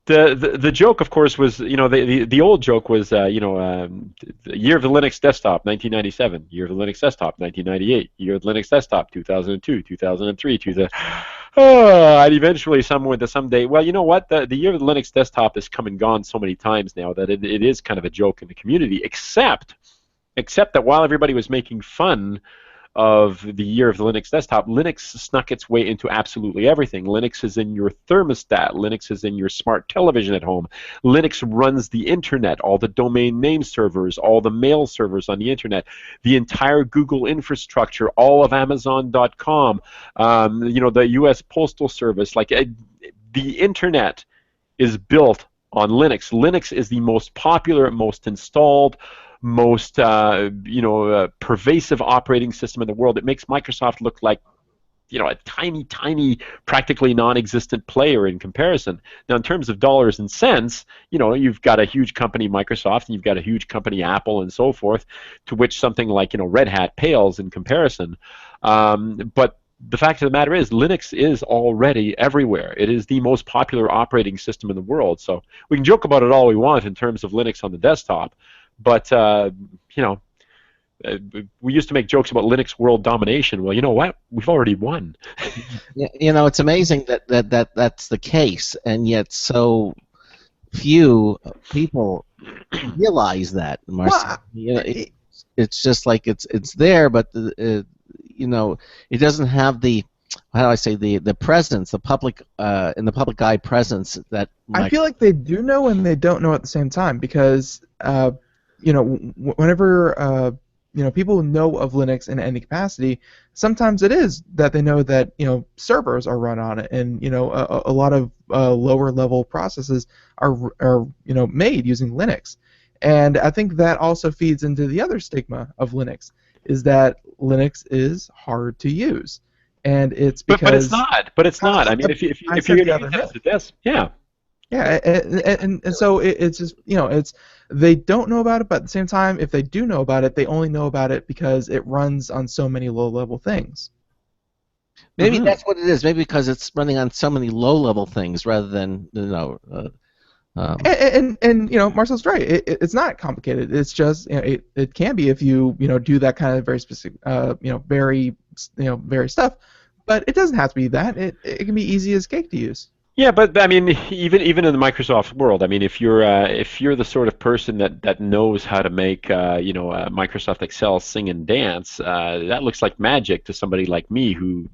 the joke, of course, was the old joke was the year of the Linux desktop, 1997, year of the Linux desktop, 1998, year of the Linux desktop, 2002, 2003, and eventually someday. Well, you know what? The year of the Linux desktop has come and gone so many times now that it is kind of a joke in the community. Except that while everybody was making fun of the year of the Linux desktop, Linux snuck its way into absolutely everything. Linux is in your thermostat. Linux is in your smart television at home. Linux runs the internet, all the domain name servers, all the mail servers on the internet, the entire Google infrastructure, all of Amazon.com, the U.S. Postal Service. Like the internet is built on Linux. Linux is the most popular, most installed, most pervasive operating system in the world. It makes Microsoft look like a tiny, practically non-existent player in comparison. Now, in terms of dollars and cents, you've got a huge company, Microsoft, and you've got a huge company, Apple, and so forth, to which something like Red Hat pales in comparison. But the fact of the matter is, Linux is already everywhere. It is the most popular operating system in the world. So we can joke about it all we want in terms of Linux on the desktop, but we used to make jokes about Linux world domination. Well, you know what? We've already won. It's amazing that's the case, and yet so few people realize that, Marcel. It's just like it's there, but it doesn't have the, how do I say, the presence, the public in the public eye presence that. I feel like they do know and they don't know at the same time, because whenever people know of Linux in any capacity, sometimes it is that they know that servers are run on it, and a lot of lower level processes are made using Linux. And I think that also feeds into the other stigma of Linux, is that Linux is hard to use, and it's because. But it's not. But it's not. I mean, if you're going to use it as a desk, yeah. Yeah, and so it's just it's, they don't know about it, but at the same time, if they do know about it, they only know about it because it runs on so many low-level things. Maybe that's what it is. Maybe because it's running on so many low-level things rather than And Marcel's right. It's not complicated. It's just it can be if you do that kind of very specific very stuff, but it doesn't have to be that. It can be easy as cake to use. Yeah, but I mean, even in the Microsoft world, I mean, if you're the sort of person that knows how to make Microsoft Excel sing and dance, that looks like magic to somebody like me who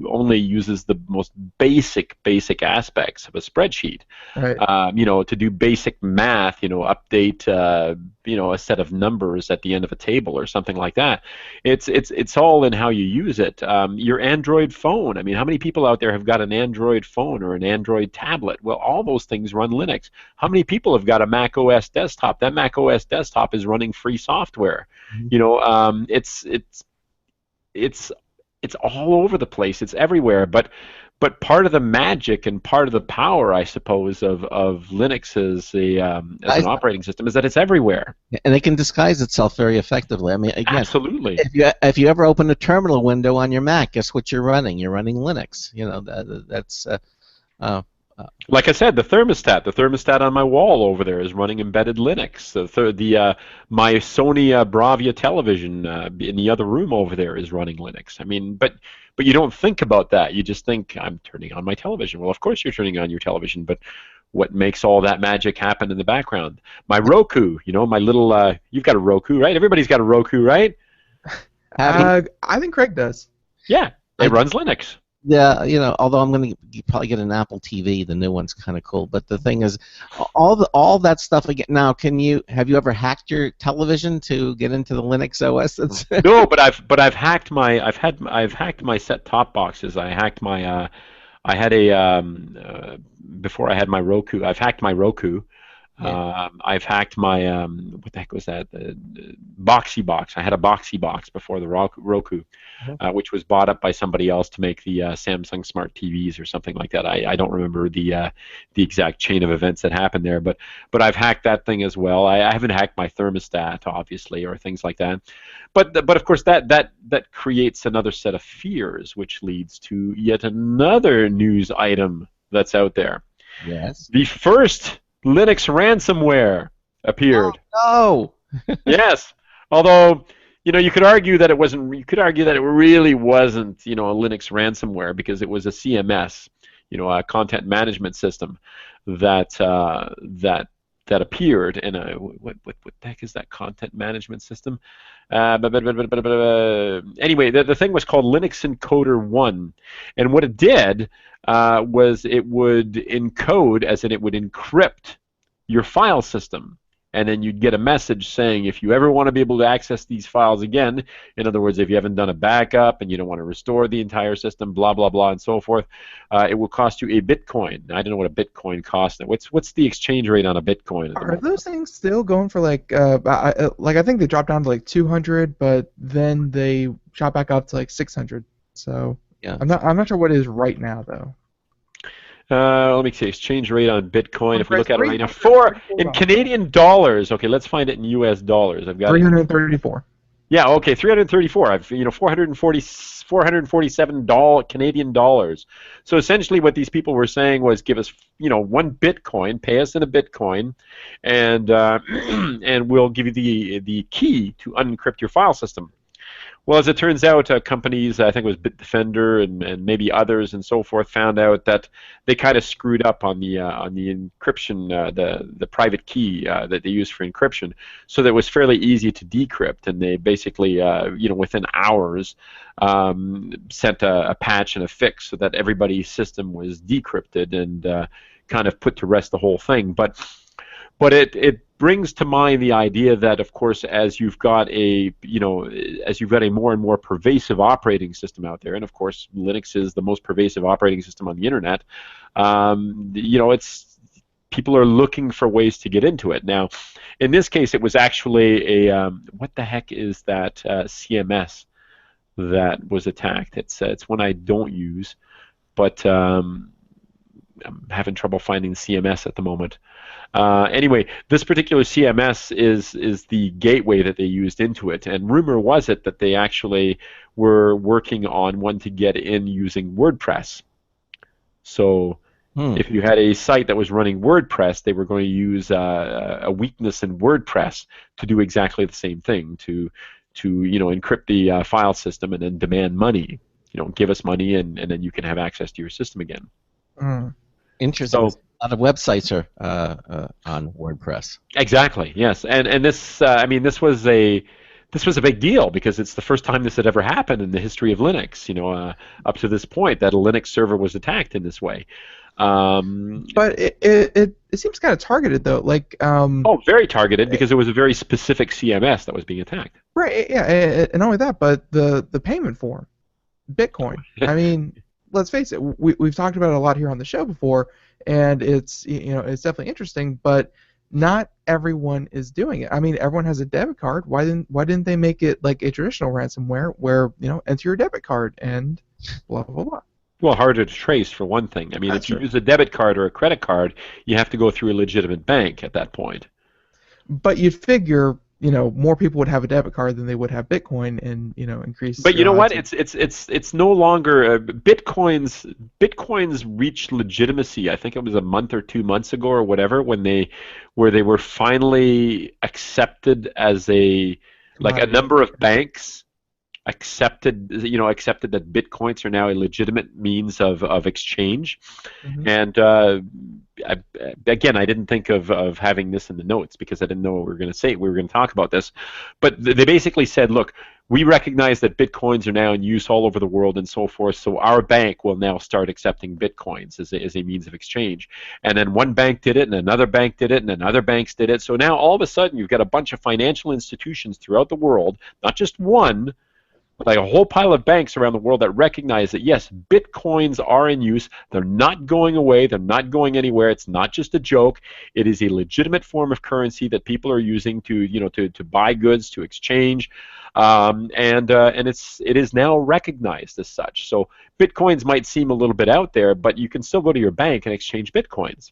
only uses the most basic aspects of a spreadsheet. Right. To do basic math, update a set of numbers at the end of a table or something like that. It's all in how you use it. Your Android phone. I mean, how many people out there have got an Android phone or an Android tablet? Well, all those things run Linux. How many people have got a Mac OS desktop? That Mac OS desktop is running free software. Mm-hmm. It's all over the place. It's everywhere. But part of the magic and part of the power, I suppose, of Linux as an operating system is that it's everywhere. And it can disguise itself very effectively. I mean, again, absolutely. If you ever open a terminal window on your Mac, guess what you're running? You're running Linux. That's. Like I said, the thermostat on my wall over there is running embedded Linux. My Sony Bravia television in the other room over there is running Linux. I mean, but you don't think about that. You just think, I'm turning on my television. Well, of course you're turning on your television, but what makes all that magic happen in the background? My Roku, my little, you've got a Roku, right? Everybody's got a Roku, right? I think Craig does. Yeah, it runs Linux. Yeah, although I'm going to probably get an Apple TV, the new one's kind of cool. But the thing is, all that stuff again. Now, have you ever hacked your television to get into the Linux OS? No, but I've hacked my set-top boxes. I hacked my before I had my Roku. I've hacked my Roku. Yeah. I've hacked my what the heck was that? Boxy box. I had a Boxy box before the Roku, which was bought up by somebody else to make the Samsung Smart TVs or something like that. I don't remember the exact chain of events that happened there, but I've hacked that thing as well. I haven't hacked my thermostat, obviously, or things like that. But of course that creates another set of fears, which leads to yet another news item that's out there. Yes. The first Linux ransomware appeared. Oh, no. Yes. Although, you could argue that it wasn't. You could argue that it really wasn't, a Linux ransomware, because it was a CMS, a content management system that that appeared, and what the heck is that content management system? Anyway, the thing was called Linux Encoder 1, and what it did was it would encode, as in it would encrypt your file system. And then you'd get a message saying, if you ever want to be able to access these files again, in other words, if you haven't done a backup and you don't want to restore the entire system, blah, blah, blah, and so forth, it will cost you a Bitcoin. I don't know what a Bitcoin costs. What's the exchange rate on a Bitcoin at the Are moment? those things still going for like I think they dropped down to like 200, but then they shot back up to like 600. So Yeah. I'm not sure what it is right now though. Let me see, exchange rate on Bitcoin. If we look at it right now, in $334. Canadian dollars. Okay, let's find it in U.S. dollars. I've got 334. Yeah, okay, 334. I've 447 Canadian dollars. So essentially, what these people were saying was, give us 1 Bitcoin, pay us in a Bitcoin, and and we'll give you the key to unencrypt your file system. Well, as it turns out, companies, I think it was Bitdefender and maybe others and so forth, found out that they kind of screwed up on the encryption, the private key that they use for encryption, so that it was fairly easy to decrypt. And they basically, within hours, sent a patch and a fix so that everybody's system was decrypted and kind of put to rest the whole thing. But it brings to mind the idea that, of course, as you've got a more and more pervasive operating system out there, and of course Linux is the most pervasive operating system on the internet, it's people are looking for ways to get into it. Now, in this case, it was actually a what the heck is that CMS that was attacked? It's one I don't use, but I'm having trouble finding CMS at the moment. Anyway, this particular CMS is the gateway that they used into it, and rumor was it that they actually were working on one to get in using WordPress. So if you had a site that was running WordPress, they were going to use a weakness in WordPress to do exactly the same thing, to encrypt the file system and then demand money. Give us money and then you can have access to your system again. Interesting. So, a lot of websites are on WordPress. Exactly. Yes, and this this was a big deal because it's the first time this had ever happened in the history of Linux. Up to this point, that a Linux server was attacked in this way. But it seems kind of targeted though, like very targeted because it was a very specific CMS that was being attacked. Right. Yeah, and not only that, but the payment form, Bitcoin. I mean, let's face it, we've talked about it a lot here on the show before, and it's it's definitely interesting, but not everyone is doing it. I mean, everyone has a debit card. Why didn't they make it like a traditional ransomware where enter your debit card and blah blah blah. Well, harder to trace for one thing. I mean, if you use a debit card or a credit card, you have to go through a legitimate bank at that point. But you'd figure more people would have a debit card than they would have Bitcoin, and increase. But you know what? It's no longer Bitcoins reached legitimacy. I think it was a month or 2 months ago or whatever when they were finally accepted as a number of banks accepted that Bitcoins are now a legitimate means of exchange. And again, I didn't think of having this in the notes because I didn't know what we were going to say. We were going to talk about this, but they basically said, look, we recognize that Bitcoins are now in use all over the world and so forth, so our bank will now start accepting Bitcoins as a means of exchange. And then one bank did it, and another bank did it, and then other banks did it. So now all of a sudden you've got a bunch of financial institutions throughout the world, not just one, like a whole pile of banks around the world that recognize that yes, Bitcoins are in use. They're not going away. They're not going anywhere. It's not just a joke. It is a legitimate form of currency that people are using to buy goods, to exchange, and it is now recognized as such. So Bitcoins might seem a little bit out there, but you can still go to your bank and exchange Bitcoins.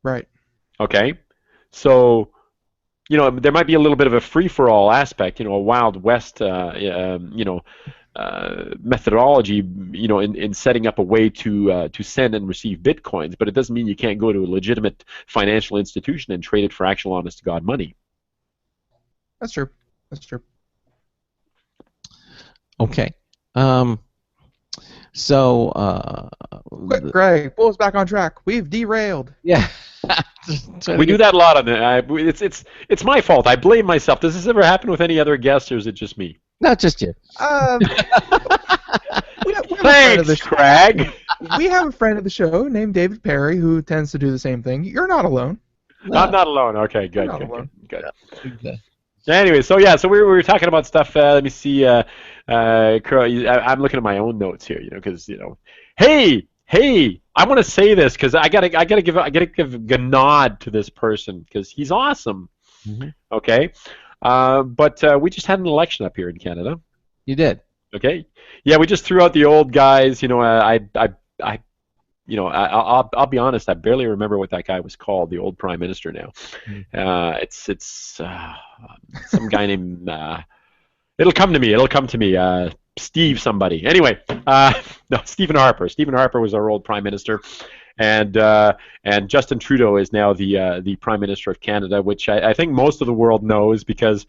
Right. Okay. So there might be a little bit of a free-for-all aspect, a Wild West, methodology, in setting up a way to send and receive Bitcoins, but it doesn't mean you can't go to a legitimate financial institution and trade it for actual honest-to-God money. That's true. That's true. Okay. So, Quick, Greg, pull us back on track. We've derailed. yeah. We do that a lot on the. It's my fault. I blame myself. Does this ever happen with any other guests, or is it just me? Not just you. We have a friend of Thanks, the show. Craig. We have a friend of the show named David Perry who tends to do the same thing. You're not alone. I'm not alone. Okay, good, Not good, alone. good. Okay. Anyway, so we were talking about stuff. Let me see. I'm looking at my own notes here, because hey, I want to say this because I gotta give a nod to this person because he's awesome. Mm-hmm. Okay, but we just had an election up here in Canada. You did. Okay, yeah, we just threw out the old guys. I'll be honest. I barely remember what that guy was called. The old prime minister now. It's some guy named. It'll come to me. Steve somebody. Anyway, no, Stephen Harper. Stephen Harper was our old prime minister, and Justin Trudeau is now the prime minister of Canada, which I think most of the world knows because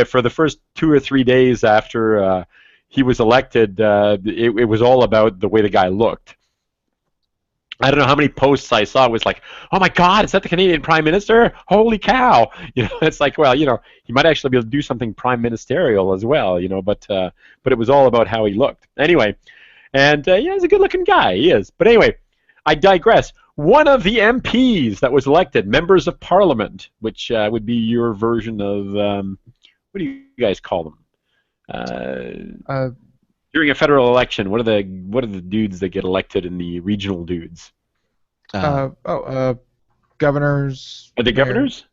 for the first 2 or 3 days after he was elected, it was all about the way the guy looked. I don't know how many posts I saw. It was like, oh my God, is that the Canadian Prime Minister? Holy cow! It's like, well, he might actually be able to do something prime ministerial as well, but it was all about how he looked. Anyway, and he's a good-looking guy. He is. But anyway, I digress. One of the MPs that was elected, members of Parliament, which would be your version of what do you guys call them? During a federal election, what are the dudes that get elected in the regional dudes? Governors. Are they governors?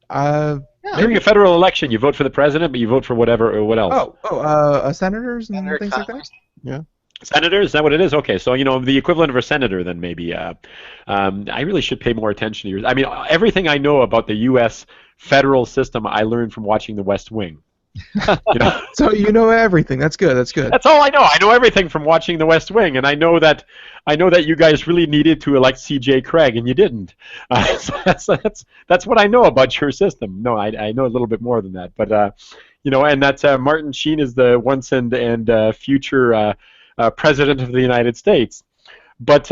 During Maybe. a federal election, you vote for the president, but you vote for whatever or what else? Senators and things like that. Yeah. Senators, is that what it is? Okay, so the equivalent of a senator, then maybe. I really should pay more attention to yours. I mean, everything I know about the U.S. federal system, I learned from watching The West Wing. So you know everything. That's good. That's good. That's all I know. I know everything from watching The West Wing, and I know that you guys really needed to elect C.J. Craig, and you didn't. So that's what I know about your system. No, I know a little bit more than that, but and that Martin Sheen is the once and future president of the United States. But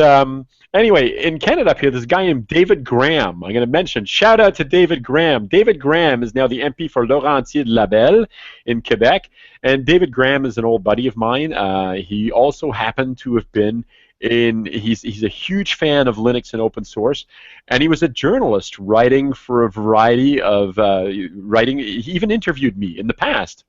anyway, in Canada up here, there's a guy named David Graham. I'm going to mention, shout out to David Graham. David Graham is now the MP for Laurentides-Labelle in Quebec, and David Graham is an old buddy of mine. He also happened to have been he's a huge fan of Linux and open source, and he was a journalist writing for a variety of He even interviewed me in the past.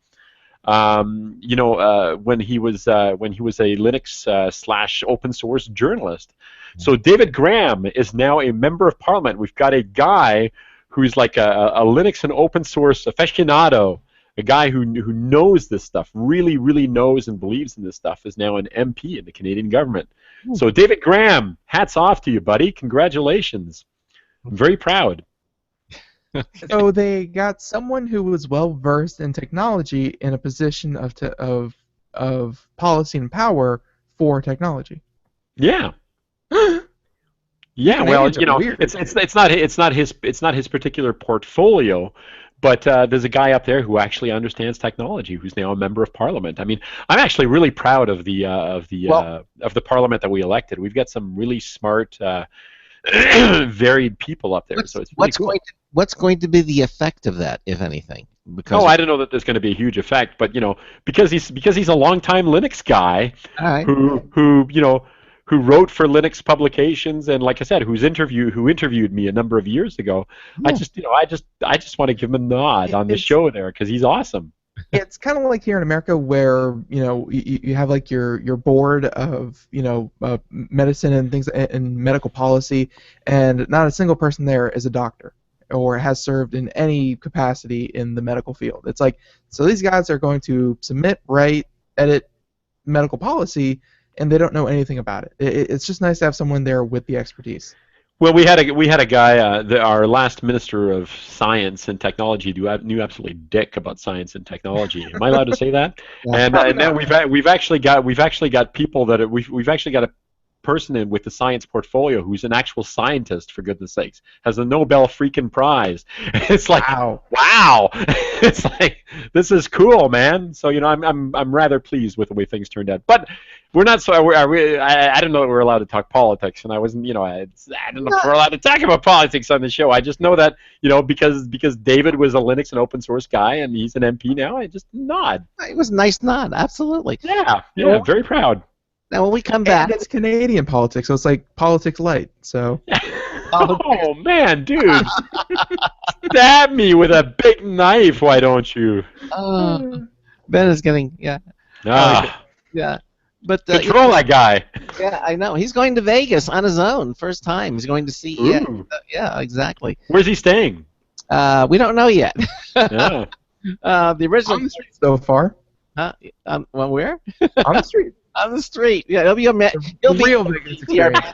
When he was a Linux / open source journalist. So David Graham is now a member of Parliament. We've got a guy who's like a Linux and open source aficionado, a guy who knows this stuff, really, really knows and believes in this stuff, is now an MP in the Canadian government. So David Graham, hats off to you, buddy. Congratulations. I'm very proud. So they got someone who was well versed in technology in a position of policy and power for technology. Yeah. Yeah. Well, Weird. it's not his particular portfolio, but there's a guy up there who actually understands technology, who's now a member of Parliament. I mean, I'm actually really proud of the Parliament that we elected. We've got some really smart, varied people up there. So it's really cool. What's going to be the effect of that, if anything? Because I don't know that there's going to be a huge effect, but because he's a longtime Linux guy who wrote for Linux publications, and like I said, who interviewed me a number of years ago. I just want to give him a nod on the show there because he's awesome. It's kind of like here in America where you have like your board of medicine and things and medical policy, and not a single person there is a doctor or has served in any capacity in the medical field. It's like, so these guys are going to submit, write, edit medical policy, and they don't know anything about it. It's just nice to have someone there with the expertise. Well, we had a guy, our last Minister of Science and Technology, knew absolutely dick about science and technology. Am I allowed to say that? Yeah. And now we've actually got people that we've actually got person in with the science portfolio who's an actual scientist, for goodness sakes, has a Nobel freaking prize. It's like, wow. It's like, this is cool, man. So I'm rather pleased with the way things turned out. But we're not so. I didn't know that we were allowed to talk politics, and I wasn't. I didn't know if we're allowed to talk about politics on the show. I just know that because David was a Linux and open source guy, and he's an MP now. I just nod. It was a nice nod, absolutely. Yeah, very proud. Now, when we come back, and it's Canadian politics, so it's like politics light. So. Oh man, dude! Stab me with a big knife, why don't you? Ben is getting yeah. But control that guy. Yeah, I know. He's going to Vegas on his own, first time. He's going to see. Yeah, exactly. Where's he staying? We don't know yet. Yeah. The original. On the street so far. Well, where? On the street. On the street. Yeah, he'll be a man. He'll be real Vegas experience.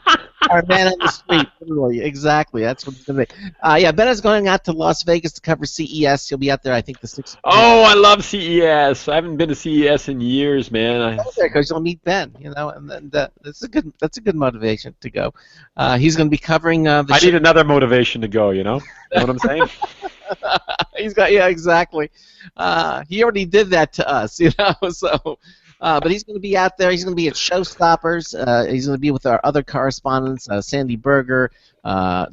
our man on the street. Literally. Exactly. That's what it's going to be. Yeah, Ben is going out to Las Vegas to cover CES. He'll be out there, I think, the 6th. Oh, I love CES. I haven't been to CES in years, man. Go there because you'll meet Ben. And that's a good motivation to go. He's going to be covering. I need another motivation to go. You know what I'm saying? Exactly. He already did that to us. So. But he's going to be out there. He's going to be at Showstoppers. He's going to be with our other correspondents, Sandy Berger,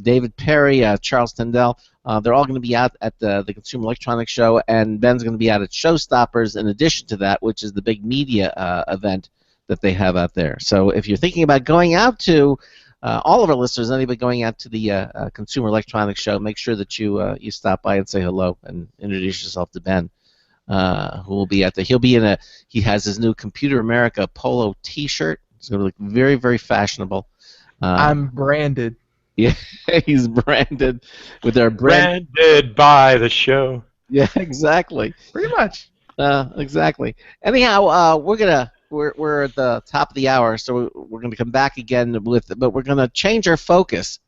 David Perry, Charles Tendell. They're all going to be out at the Consumer Electronics Show, and Ben's going to be out at Showstoppers in addition to that, which is the big media event that they have out there. So if you're thinking about going out to all of our listeners, anybody going out to the Consumer Electronics Show, make sure that you stop by and say hello and introduce yourself to Ben. Who will be at the? He has his new Computer America polo T-shirt. It's going to look very, very fashionable. I'm branded. Yeah, he's branded with our branded by the show. Yeah, exactly. Pretty much. Exactly. Anyhow, we're at the top of the hour, so we're going to come back again but we're going to change our focus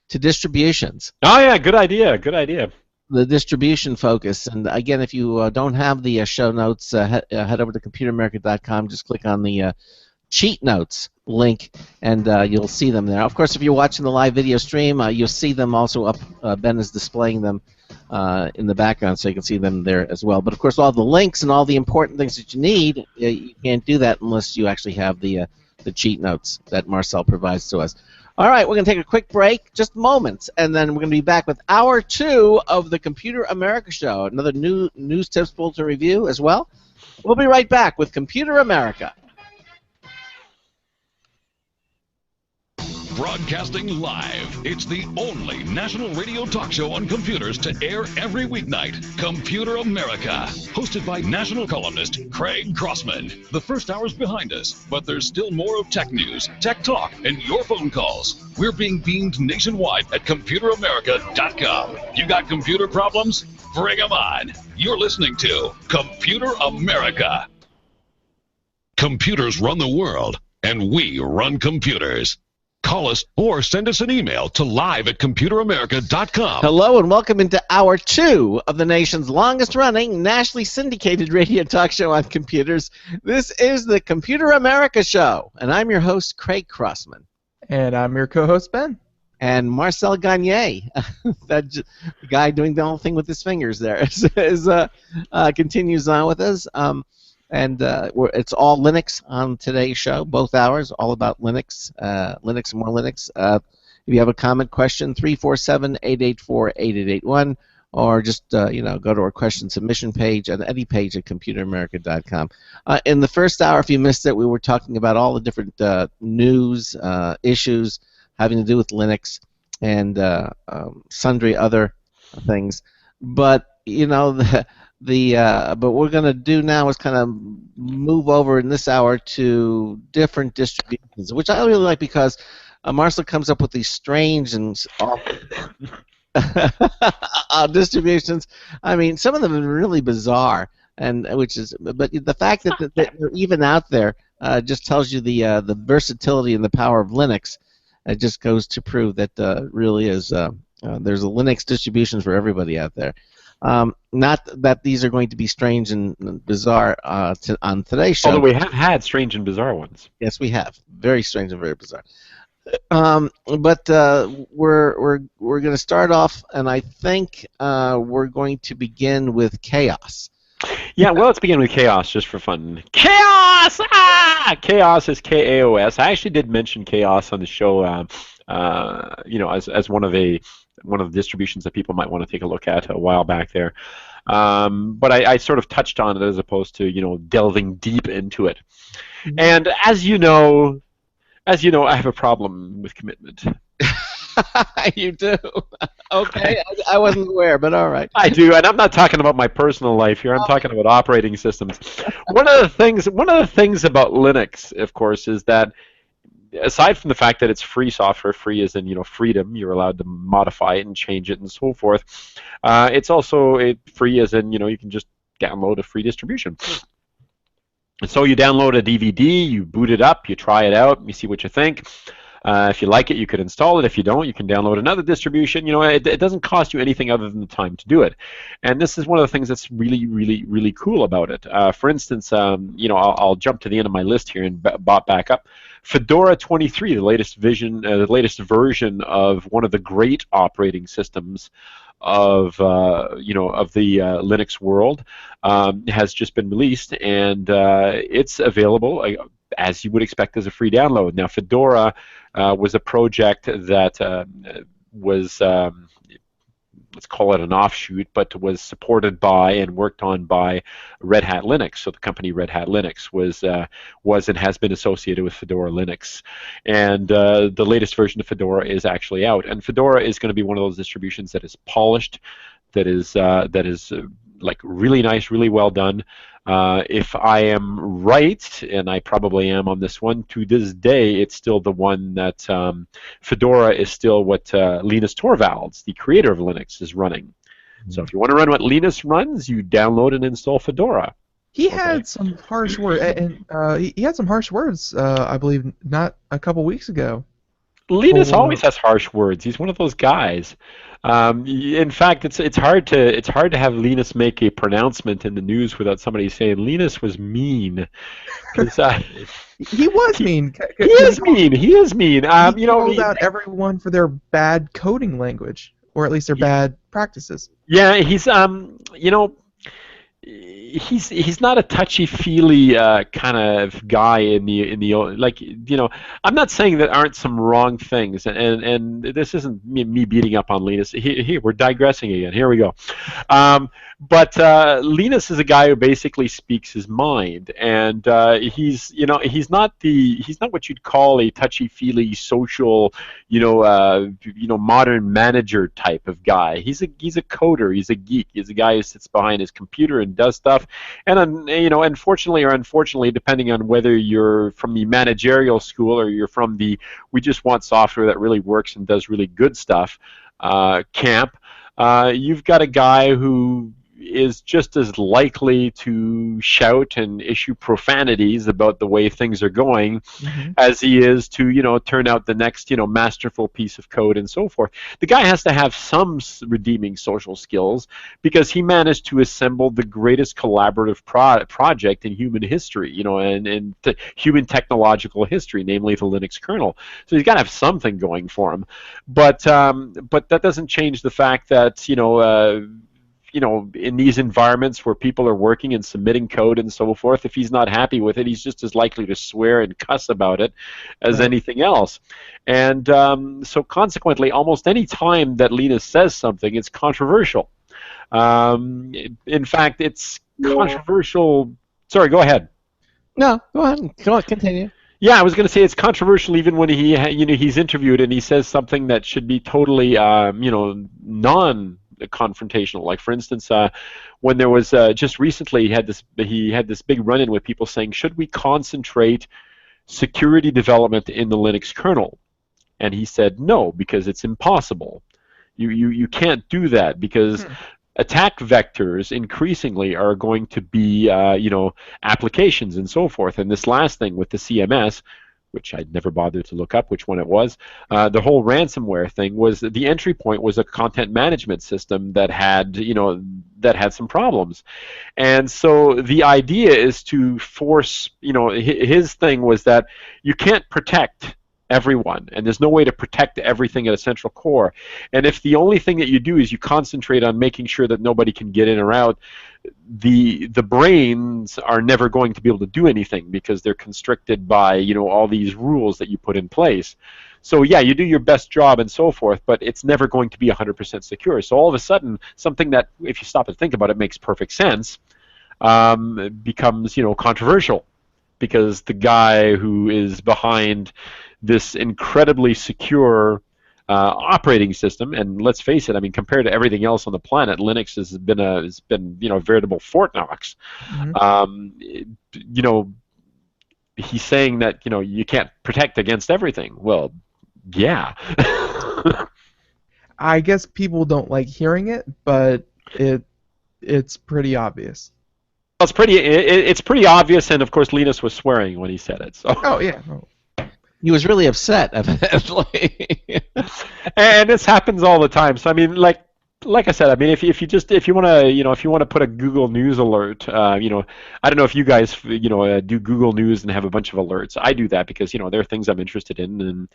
to distributions. Oh yeah, good idea. Good idea. The distribution focus. And again, if you don't have the show notes, head over to computeramerica.com. Just click on the cheat notes link, and you'll see them there. Of course, if you're watching the live video stream, you'll see them also up. Ben is displaying them in the background, so you can see them there as well. But of course, all the links and all the important things that you need, you can't do that unless you actually have the cheat notes that Marcel provides to us. All right, we're going to take a quick break, just moments, and then we're going to be back with Hour 2 of the Computer America Show, another news tips bulletin review as well. We'll be right back with Computer America. Broadcasting live, it's the only national radio talk show on computers to air every weeknight. Computer America, hosted by national columnist Craig Crossman. The first hour's behind us, but there's still more of tech news, tech talk, and your phone calls. We're being beamed nationwide at ComputerAmerica.com. You got computer problems? Bring them on. You're listening to Computer America. Computers run the world, and we run computers. Call us or send us an email to live@computeramerica.com. Hello and welcome into Hour 2 of the nation's longest-running, nationally syndicated radio talk show on computers. This is the Computer America Show, and I'm your host, Craig Crossman. And I'm your co-host, Ben. And Marcel Gagné, the guy doing the whole thing with his fingers there, continues on with us. It's all Linux on today's show, both hours, all about Linux, Linux and more Linux. If you have a comment, question, 347-884-8881, or just go to our question submission page on any page at computeramerica.com. In the first hour, if you missed it, we were talking about all the different news issues having to do with Linux and sundry other things. But but what we're going to do now is kind of move over in this hour to different distributions, which I really like because Marcel comes up with these strange and awful distributions. I mean, some of them are really bizarre, but the fact that they're even out there just tells you the versatility and the power of Linux. It just goes to prove that really is there's a Linux distribution for everybody out there. Not that these are going to be strange and bizarre on today's show. Although we have had strange and bizarre ones. Yes, we have. Very strange and very bizarre. But we're going to start off, and I think we're going to begin with chaos. Yeah, well, let's begin with chaos just for fun. Chaos! Ah! Chaos is KAOS. I actually did mention chaos on the show, as one of the distributions that people might want to take a look at a while back there. But I sort of touched on it as opposed to delving deep into it. Mm-hmm. And as you know, I have a problem with commitment. You do? Okay, I wasn't aware, but all right. I do, and I'm not talking about my personal life here. I'm talking about operating systems. One of the things about Linux, of course, is that aside from the fact that it's free software, free as in freedom, you're allowed to modify it and change it and so forth. It's also free as in you can just download a free distribution. So you download a DVD, you boot it up, you try it out, you see what you think. If you like it, you could install it. If you don't, you can download another distribution. It doesn't cost you anything other than the time to do it. And this is one of the things that's really, really, really cool about it. For instance, I'll jump to the end of my list here and bot back up. Fedora 23, the latest version of one of the great operating systems of the Linux world, has just been released, and it's available as you would expect as a free download. Now, Fedora was a project that was let's call it an offshoot, but was supported by and worked on by Red Hat Linux. So the company Red Hat Linux was and has been associated with Fedora Linux. And the latest version of Fedora is actually out. And Fedora is going to be one of those distributions that is polished, that is like really nice, really well done. If I am right, and I probably am on this one, to this day, it's still the one that Fedora is still what Linus Torvalds, the creator of Linux, is running. Mm-hmm. So if you want to run what Linus runs, you download and install Fedora. He had some harsh words, and he had some harsh words, I believe, not a couple weeks ago. Linus always has harsh words. He's one of those guys. In fact, it's hard to have Linus make a pronouncement in the news without somebody saying Linus was mean. He was mean. He is mean. He called out everyone for their bad coding language, or at least their bad practices. Yeah, he's he's not a touchy-feely kind of guy in the I'm not saying that aren't some wrong things, and this isn't me beating up on Linus. Here we're digressing again. Here we go. But Linus is a guy who basically speaks his mind, and he's not what you'd call a touchy-feely social modern manager type of guy. He's a coder. He's a geek. He's a guy who sits behind his computer and does stuff. And unfortunately, depending on whether you're from the managerial school or you're from the we just want software that really works and does really good stuff camp, you've got a guy who is just as likely to shout and issue profanities about the way things are going mm-hmm. as he is to turn out the next masterful piece of code and so forth. The guy has to have some redeeming social skills because he managed to assemble the greatest collaborative project in human history, and human technological history, namely the Linux kernel. So he's got to have something going for him, but that doesn't change the fact that in these environments where people are working and submitting code and so forth, if he's not happy with it, he's just as likely to swear and cuss about it as anything else. And so consequently, almost any time that Linus says something, it's controversial. In fact, it's controversial. Sorry, go ahead. No, go ahead. Go on, continue. Yeah, I was going to say it's controversial even when he's interviewed and he says something that should be totally non-confrontational. Like for instance, when there was just recently he had this big run-in with people saying, should we concentrate security development in the Linux kernel? And he said no, because it's impossible. You can't do that because attack vectors increasingly are going to be applications and so forth. And this last thing with the CMS which I'd never bothered to look up which one it was. The whole ransomware thing was the entry point was a content management system that had, that had some problems. And so the idea is to force, his thing was that you can't protect everyone, and there's no way to protect everything at a central core. And if the only thing that you do is you concentrate on making sure that nobody can get in or out, the brains are never going to be able to do anything because they're constricted by all these rules that you put in place. So yeah, you do your best job and so forth, but it's never going to be 100% secure. So all of a sudden, something that, if you stop and think about it, makes perfect sense, becomes controversial, because the guy who is behind this incredibly secure operating system, and let's face it, I mean, compared to everything else on the planet, Linux has been a veritable Fort Knox. He's saying that you can't protect against everything. Well, yeah. I guess people don't like hearing it, but it's pretty obvious. It's pretty obvious, and of course Linus was swearing when he said it. So. Oh yeah. He was really upset, evidently. And this happens all the time. So I mean, like I said, I mean, if you want to put a Google News alert, I don't know if you guys do Google News and have a bunch of alerts. I do that because there are things I'm interested in, and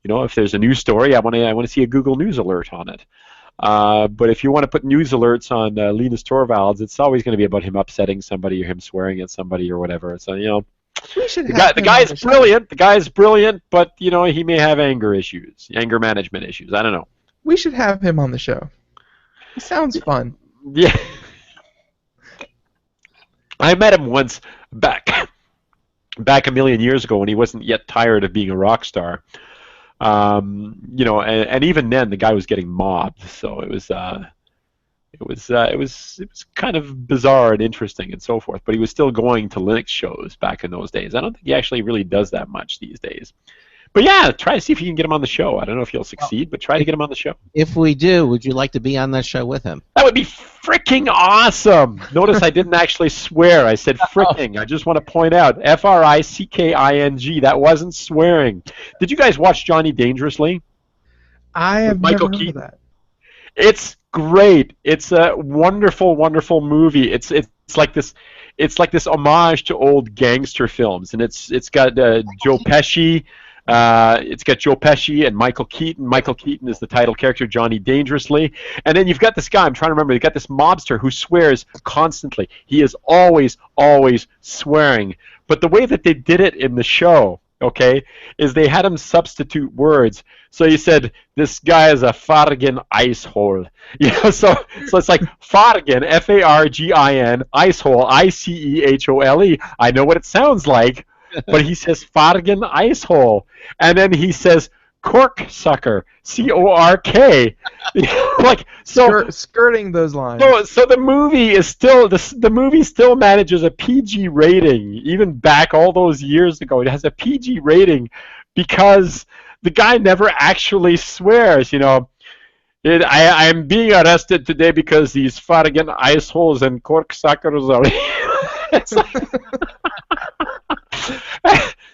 if there's a news story, I want to see a Google News alert on it. But if you want to put news alerts on Linus Torvalds, it's always going to be about him upsetting somebody or him swearing at somebody or whatever. So the guy's brilliant. The guy's brilliant, but he may have anger management issues. I don't know. We should have him on the show. He sounds fun. Yeah. I met him once back a million years ago when he wasn't yet tired of being a rock star. And even then the guy was getting mobbed, so it was kind of bizarre and interesting and so forth. But he was still going to Linux shows back in those days. I don't think he actually really does that much these days. But yeah, try to see if you can get him on the show. I don't know if you'll succeed, but try to get him on the show. If we do, would you like to be on that show with him? That would be freaking awesome. Notice I didn't actually swear. I said fricking. I just want to point out, Fricking. That wasn't swearing. Did you guys watch Johnny Dangerously? I have never heard of that. It's great. It's a wonderful, wonderful movie. It's like this. It's like this homage to old gangster films, and it's got Joe Pesci. It's got Joe Pesci and Michael Keaton. Michael Keaton is the title character, Johnny Dangerously. And then you've got this guy, I'm trying to remember, you've got this mobster who swears constantly. He is always, always swearing. But the way that they did it in the show, okay, is they had him substitute words. So he said, this guy is a fargin ice hole. So it's like fargin, F-A-R-G-I-N, ice hole, I-C-E-H-O-L-E. I know what it sounds like. But he says fargin ice hole, and then he says cork sucker, C-O-R-K, like so skirting those lines. So the movie is still the movie still manages a PG rating even back all those years ago. It has a PG rating because the guy never actually swears. I'm being arrested today because these fargin ice holes and cork suckers are.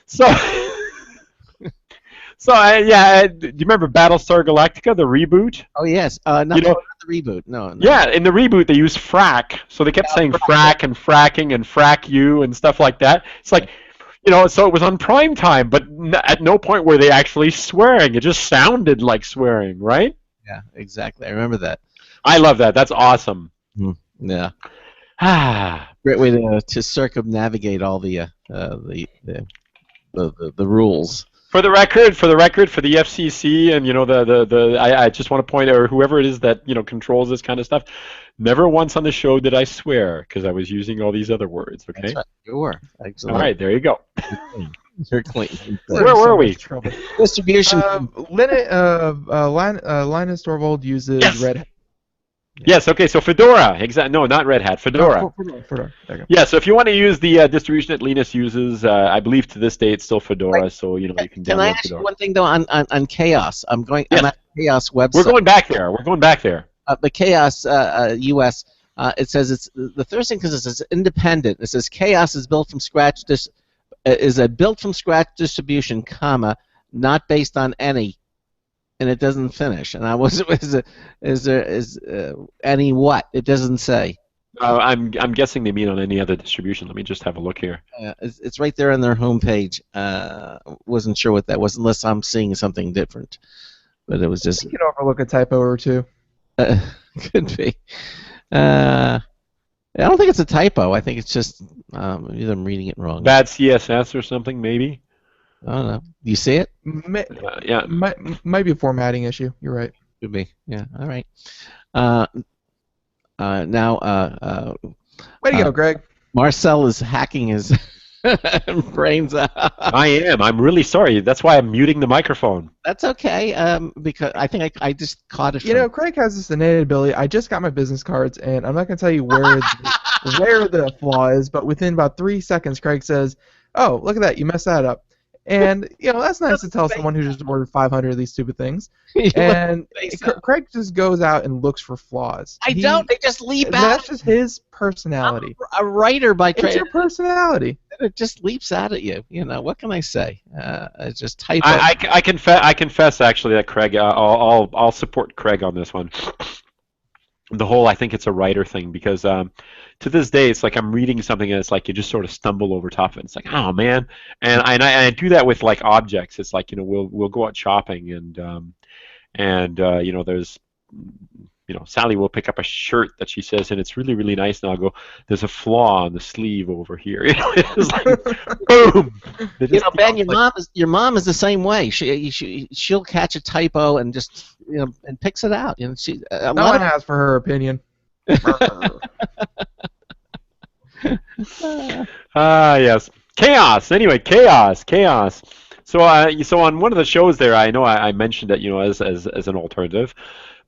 So do you remember Battlestar Galactica, the reboot? Oh yes, not the reboot. No. Yeah, in the reboot they used frack, so they kept saying frack and fracking and frack you and stuff like that. It's like, so it was on prime time, but at no point were they actually swearing. It just sounded like swearing, right? Yeah, exactly. I remember that. I love that. That's awesome. Yeah. Great way to circumnavigate all the rules. For the record, for the FCC and I just want to point out, or whoever it is that controls this kind of stuff, never once on the show did I swear because I was using all these other words. Okay. That's right. You were. Excellent. All right, there you go. You're clean. Where were we? Distribution. Linus Torvald uses Red Hat. Yes, okay, so Fedora. No, not Red Hat, Fedora. Fedora. There you go. Yeah, so if you want to use the distribution that Linus uses, I believe to this day it's still Fedora, right. So you can download Fedora. Can I ask you one thing though on Chaos? I'm at the Chaos website. We're going back there. The Chaos US. It says it's the first thing because it says independent. It says Chaos is built from scratch. is a built-from-scratch distribution, comma, not based on any, and it doesn't finish. And I was is any what? It doesn't say. I'm guessing they mean on any other distribution. Let me just have a look here. It's right there on their homepage. Wasn't sure what that was, unless I'm seeing something different. But it was just. You can overlook a typo or two. Could be. I don't think it's a typo. I think it's just either I'm reading it wrong. Bad CSS or something, maybe. I don't know. Do you see it? Yeah. Might be a formatting issue. You're right. Could be. Yeah. All right. Now. Way to go, Greg. Marcel is hacking his brains out. I am. I'm really sorry. That's why I'm muting the microphone. That's okay. Because I think I just caught it. You know, Craig has this innate ability. I just got my business cards, and I'm not going to tell you where the flaw is, but within about 3 seconds, Craig says, "Oh, look at that! You messed that up." And you know that's nice to tell someone who just ordered 500 of these stupid things. And Craig just goes out and looks for flaws. I don't. They just leap out. That's just his personality. I'm a writer by trade. It's your personality. It just leaps out at you. You know what can I say? It's just type. I confess actually that Craig. I'll support Craig on this one. The whole I think it's a writer thing because to this day it's like I'm reading something and it's like you just sort of stumble over top of it. It's like, oh man, and I do that with like objects. It's like, you know, we'll go out shopping and you know, there's, you know, Sally will pick up a shirt that she says and it's really, really nice, and I'll go, there's a flaw on the sleeve over here. You know, it's like boom. You know, Ben, your mom is the same way. She'll catch a typo and just, you know, and picks it out. You know, no one asks for her opinion. Yes, chaos. Anyway, chaos. So on one of the shows there, I know I mentioned it, you know, as an alternative.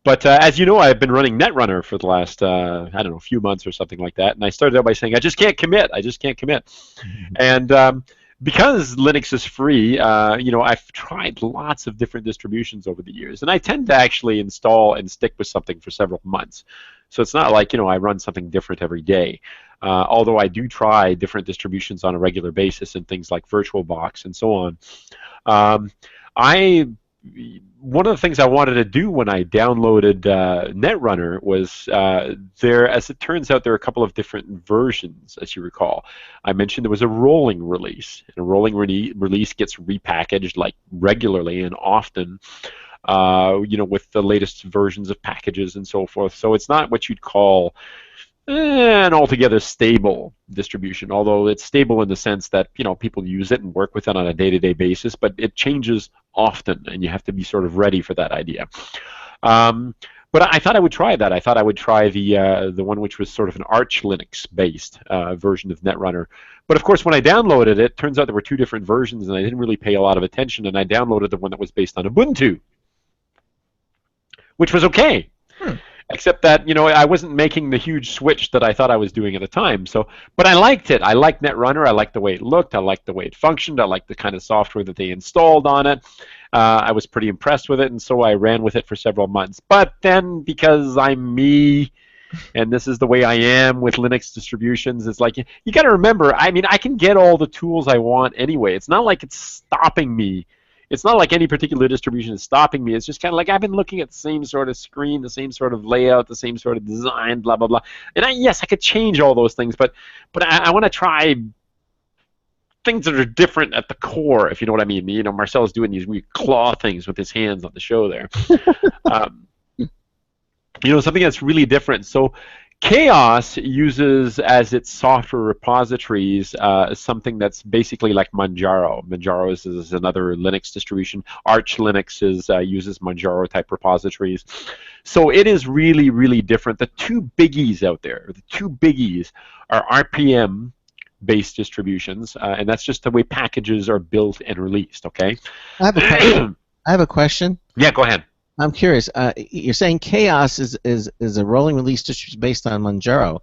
But as you know, I've been running Netrunner for the last, I don't know, few months or something like that. And I started out by saying, I just can't commit. Mm-hmm. And because Linux is free, you know, I've tried lots of different distributions over the years. And I tend to actually install and stick with something for several months. So it's not like, you know, I run something different every day. Although I do try different distributions on a regular basis and things like VirtualBox and so on. One of the things I wanted to do when I downloaded Netrunner was as it turns out, there are a couple of different versions, as you recall. I mentioned there was a rolling release, and a rolling release gets repackaged like regularly and often, you know, with the latest versions of packages and so forth. So it's not what you'd call an altogether stable distribution, although it's stable in the sense that, you know, people use it and work with it on a day-to-day basis, but it changes often, and you have to be sort of ready for that idea. But I thought I would try that. I thought I would try the one which was sort of an Arch Linux-based version of Netrunner. But of course, when I downloaded it, turns out there were two different versions, and I didn't really pay a lot of attention, and I downloaded the one that was based on Ubuntu, which was okay. Except that, you know, I wasn't making the huge switch that I thought I was doing at the time. So, but I liked it. I liked Netrunner. I liked the way it looked. I liked the way it functioned. I liked the kind of software that they installed on it. I was pretty impressed with it, and so I ran with it for several months. But then, because I'm me, and this is the way I am with Linux distributions, it's like, you got to remember, I mean, I can get all the tools I want anyway. It's not like it's stopping me. It's not like any particular distribution is stopping me. It's just kind of like I've been looking at the same sort of screen, the same sort of layout, the same sort of design, blah, blah, blah. And yes, I could change all those things, but I want to try things that are different at the core, if you know what I mean. You know, Marcel is doing these weird claw things with his hands on the show there. You know, something that's really different. So Chaos uses as its software repositories something that's basically like Manjaro. Manjaro is another Linux distribution. Arch Linux uses Manjaro type repositories. So it is really, really different. The two biggies out there, are RPM based distributions, and that's just the way packages are built and released, okay? I have a question. Yeah, go ahead. I'm curious. You're saying Chaos is a rolling release distribution based on Manjaro,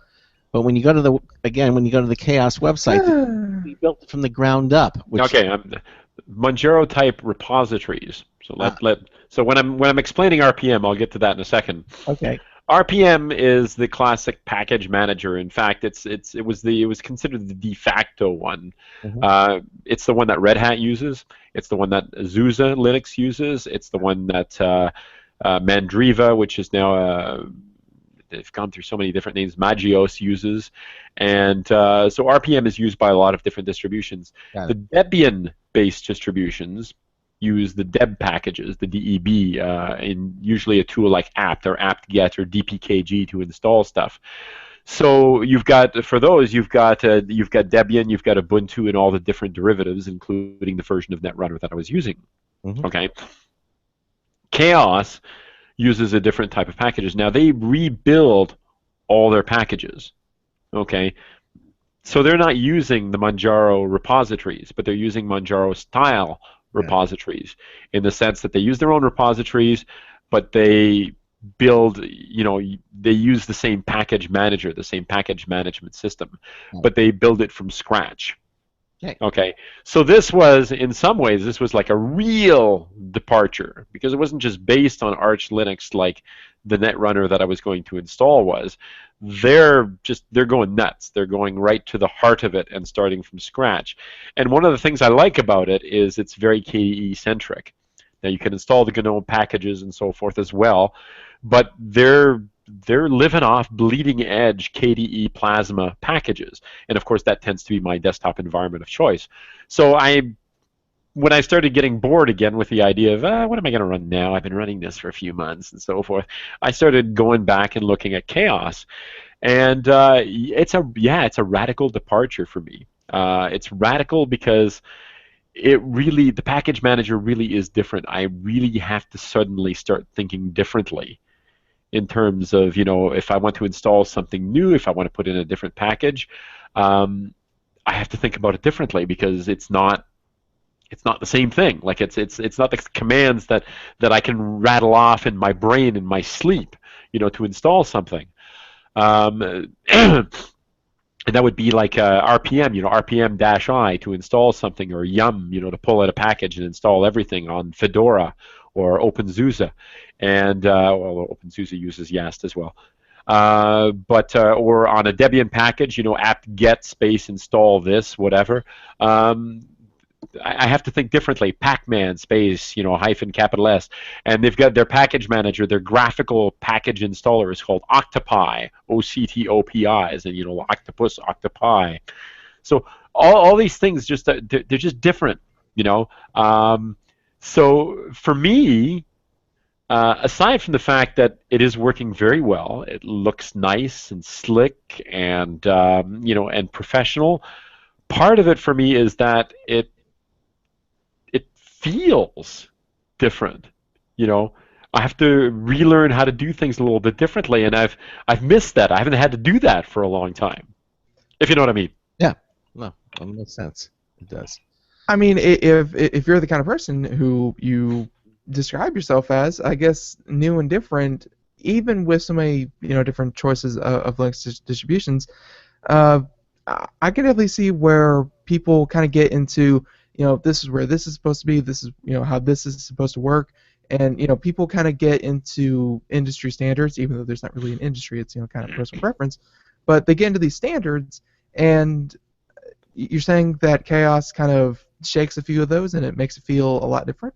but when you go to the Chaos website, we built it from the ground up. Okay, Manjaro type repositories. So so when I'm explaining RPM, I'll get to that in a second. Okay. RPM is the classic package manager. In fact, it was considered the de facto one. It's the one that Red Hat uses. It's the one that SUSE Linux uses. It's the one that Mandriva, which is now they've gone through so many different names, Magios uses, and so RPM is used by a lot of different distributions. The Debian-based distributions use the deb packages, the DEB, in usually a tool like apt or apt-get or dpkg to install stuff. So you've got Debian, you've got Ubuntu, and all the different derivatives, including the version of Netrunner that I was using. Okay. Chaos uses a different type of packages. Now they rebuild all their packages. Okay. So they're not using the Manjaro repositories, but they're using Manjaro style repositories, in the sense that they use their own repositories, but they build, they use the same package manager, the same package management system, but they build it from scratch. Okay, so this was, in some ways, this was like a real departure, because it wasn't just based on Arch Linux like the Netrunner that I was going to install was. They're going nuts. They're going right to the heart of it and starting from scratch. And one of the things I like about it is it's very KDE centric. Now you can install the GNOME packages and so forth as well, but they're living off bleeding edge KDE Plasma packages, and of course that tends to be my desktop environment of choice. So when I started getting bored again with the idea of what am I going to run now? I've been running this for a few months and so forth. I started going back and looking at Chaos, and it's a radical departure for me. It's radical because the package manager really is different. I really have to suddenly start thinking differently in terms of, if I want to install something new, if I want to put in a different package, I have to think about it differently, because it's not the same thing. Like it's not the commands that I can rattle off in my brain in my sleep, to install something. And that would be like RPM, RPM-I to install something, or yum, to pull out a package and install everything on Fedora or OpenSUSE. And OpenSUSE uses YAST as well. Or on a Debian package, apt-get space install this, whatever. I have to think differently. Pacman space, hyphen capital S, and they've got their package manager. Their graphical package installer is called Octopi, OCTOPI, as in octopus, octopi. So all these things they're just different, So for me, aside from the fact that it is working very well, it looks nice and slick and and professional. Part of it for me is that it feels different. I have to relearn how to do things a little bit differently, and I've missed that. I haven't had to do that for a long time, if you know what I mean. Yeah, no, that makes sense. It does. I mean, if you're the kind of person who you describe yourself as, I guess, new and different, even with so many different choices of Linux distributions, I can definitely see where people kind of get into, this is where this is supposed to be, this is how this is supposed to work, and people kind of get into industry standards, even though there's not really an industry, it's kind of personal preference, but they get into these standards, and you're saying that Chaos kind of shakes a few of those, and it makes it feel a lot different.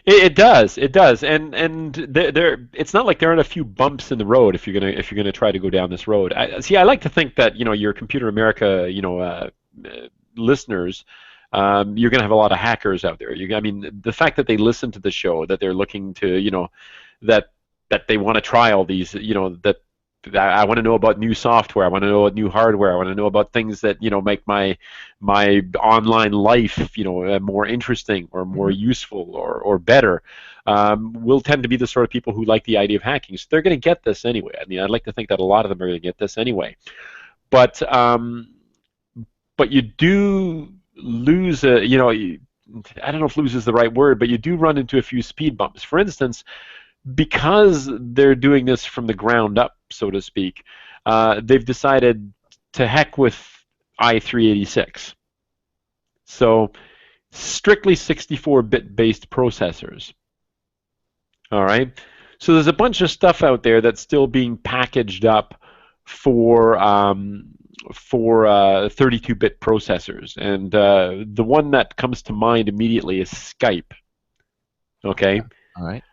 It does, and it's not like there aren't a few bumps in the road if you're gonna try to go down this road. I like to think that your Computer America listeners, you're gonna have a lot of hackers out there. The fact that they listen to the show, that they're looking to that they want to try all these, that I want to know about new software, I want to know about new hardware, I want to know about things that make my online life more interesting or more useful or better, will tend to be the sort of people who like the idea of hacking. So they're going to get this anyway. I'd like to think that a lot of them are going to get this anyway. But you do lose I don't know if lose is the right word, but you do run into a few speed bumps. For instance, because they're doing this from the ground up, so to speak, they've decided to heck with i386. So strictly 64-bit based processors. All right. So there's a bunch of stuff out there that's still being packaged up for 32-bit processors, and the one that comes to mind immediately is Skype. Okay. All right.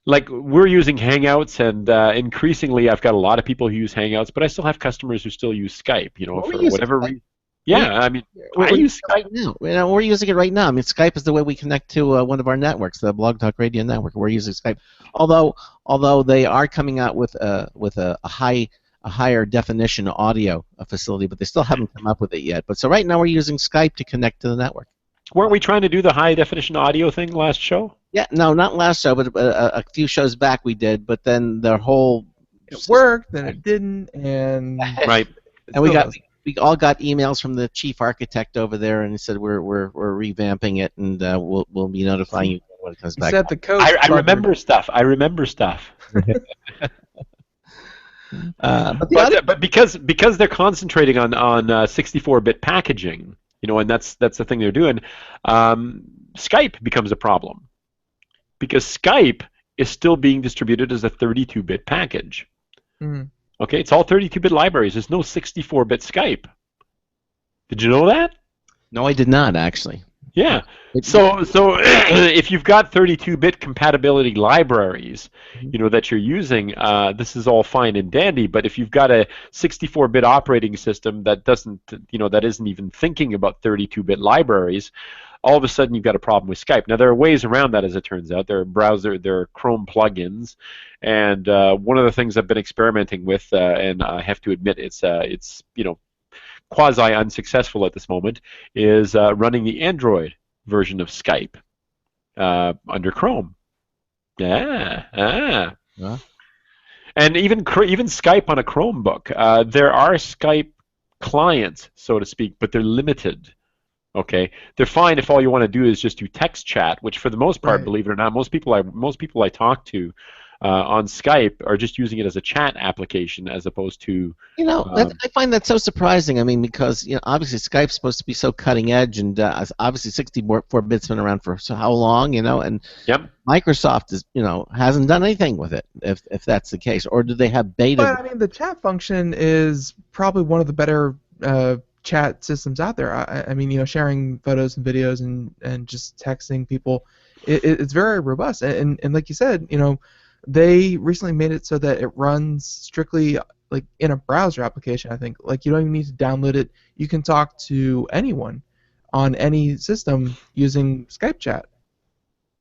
Like, we're using Hangouts, and increasingly I've got a lot of people who use Hangouts, but I still have customers who still use Skype, Well, for whatever reason. Yeah, I mean, We're I use Skype right now. We're using it right now. I mean, Skype is the way we connect to one of our networks, the Blog Talk Radio Network. We're using Skype, although they are coming out with a higher definition audio facility, but they still haven't come up with it yet. But so right now we're using Skype to connect to the network. Weren't we trying to do the high definition audio thing last show? Yeah, no, not last show, but a few shows back we did. But then the whole It worked, then it didn't, and Right. and we all got emails from the chief architect over there, and he said we're revamping it, and we'll be notifying you when it comes he back. said the code. I remember stuff. I remember stuff. But because they're concentrating on 64-bit packaging, and that's the thing they're doing, Skype becomes a problem, because Skype is still being distributed as a 32-bit package. Mhm. Okay, it's all 32-bit libraries. There's no 64-bit Skype. Did you know that? No, I did not actually. Yeah. So if you've got 32-bit compatibility libraries, that you're using, this is all fine and dandy. But if you've got a 64-bit operating system that doesn't, that isn't even thinking about 32-bit libraries, all of a sudden you've got a problem with Skype. Now there are ways around that, as it turns out. There are Chrome plugins, and one of the things I've been experimenting with, and I have to admit it's quasi-unsuccessful at this moment, is running the Android version of Skype under Chrome. Yeah. And even Skype on a Chromebook. There are Skype clients, so to speak, but they're limited. Okay, they're fine if all you want to do is just do text chat, which for the most part, believe it or not, most people I talk to on Skype are just using it as a chat application as opposed to. I find that so surprising. I mean, because obviously Skype's supposed to be so cutting edge, and obviously 64-bit's been around for so how long, and Yep. Microsoft is hasn't done anything with it. If that's the case, or do they have beta? But I mean, the chat function is probably one of the better chat systems out there. I mean, sharing photos and videos and just texting people, it's very robust. And like you said, they recently made it so that it runs strictly like in a browser application. I think like you don't even need to download it. You can talk to anyone on any system using Skype chat.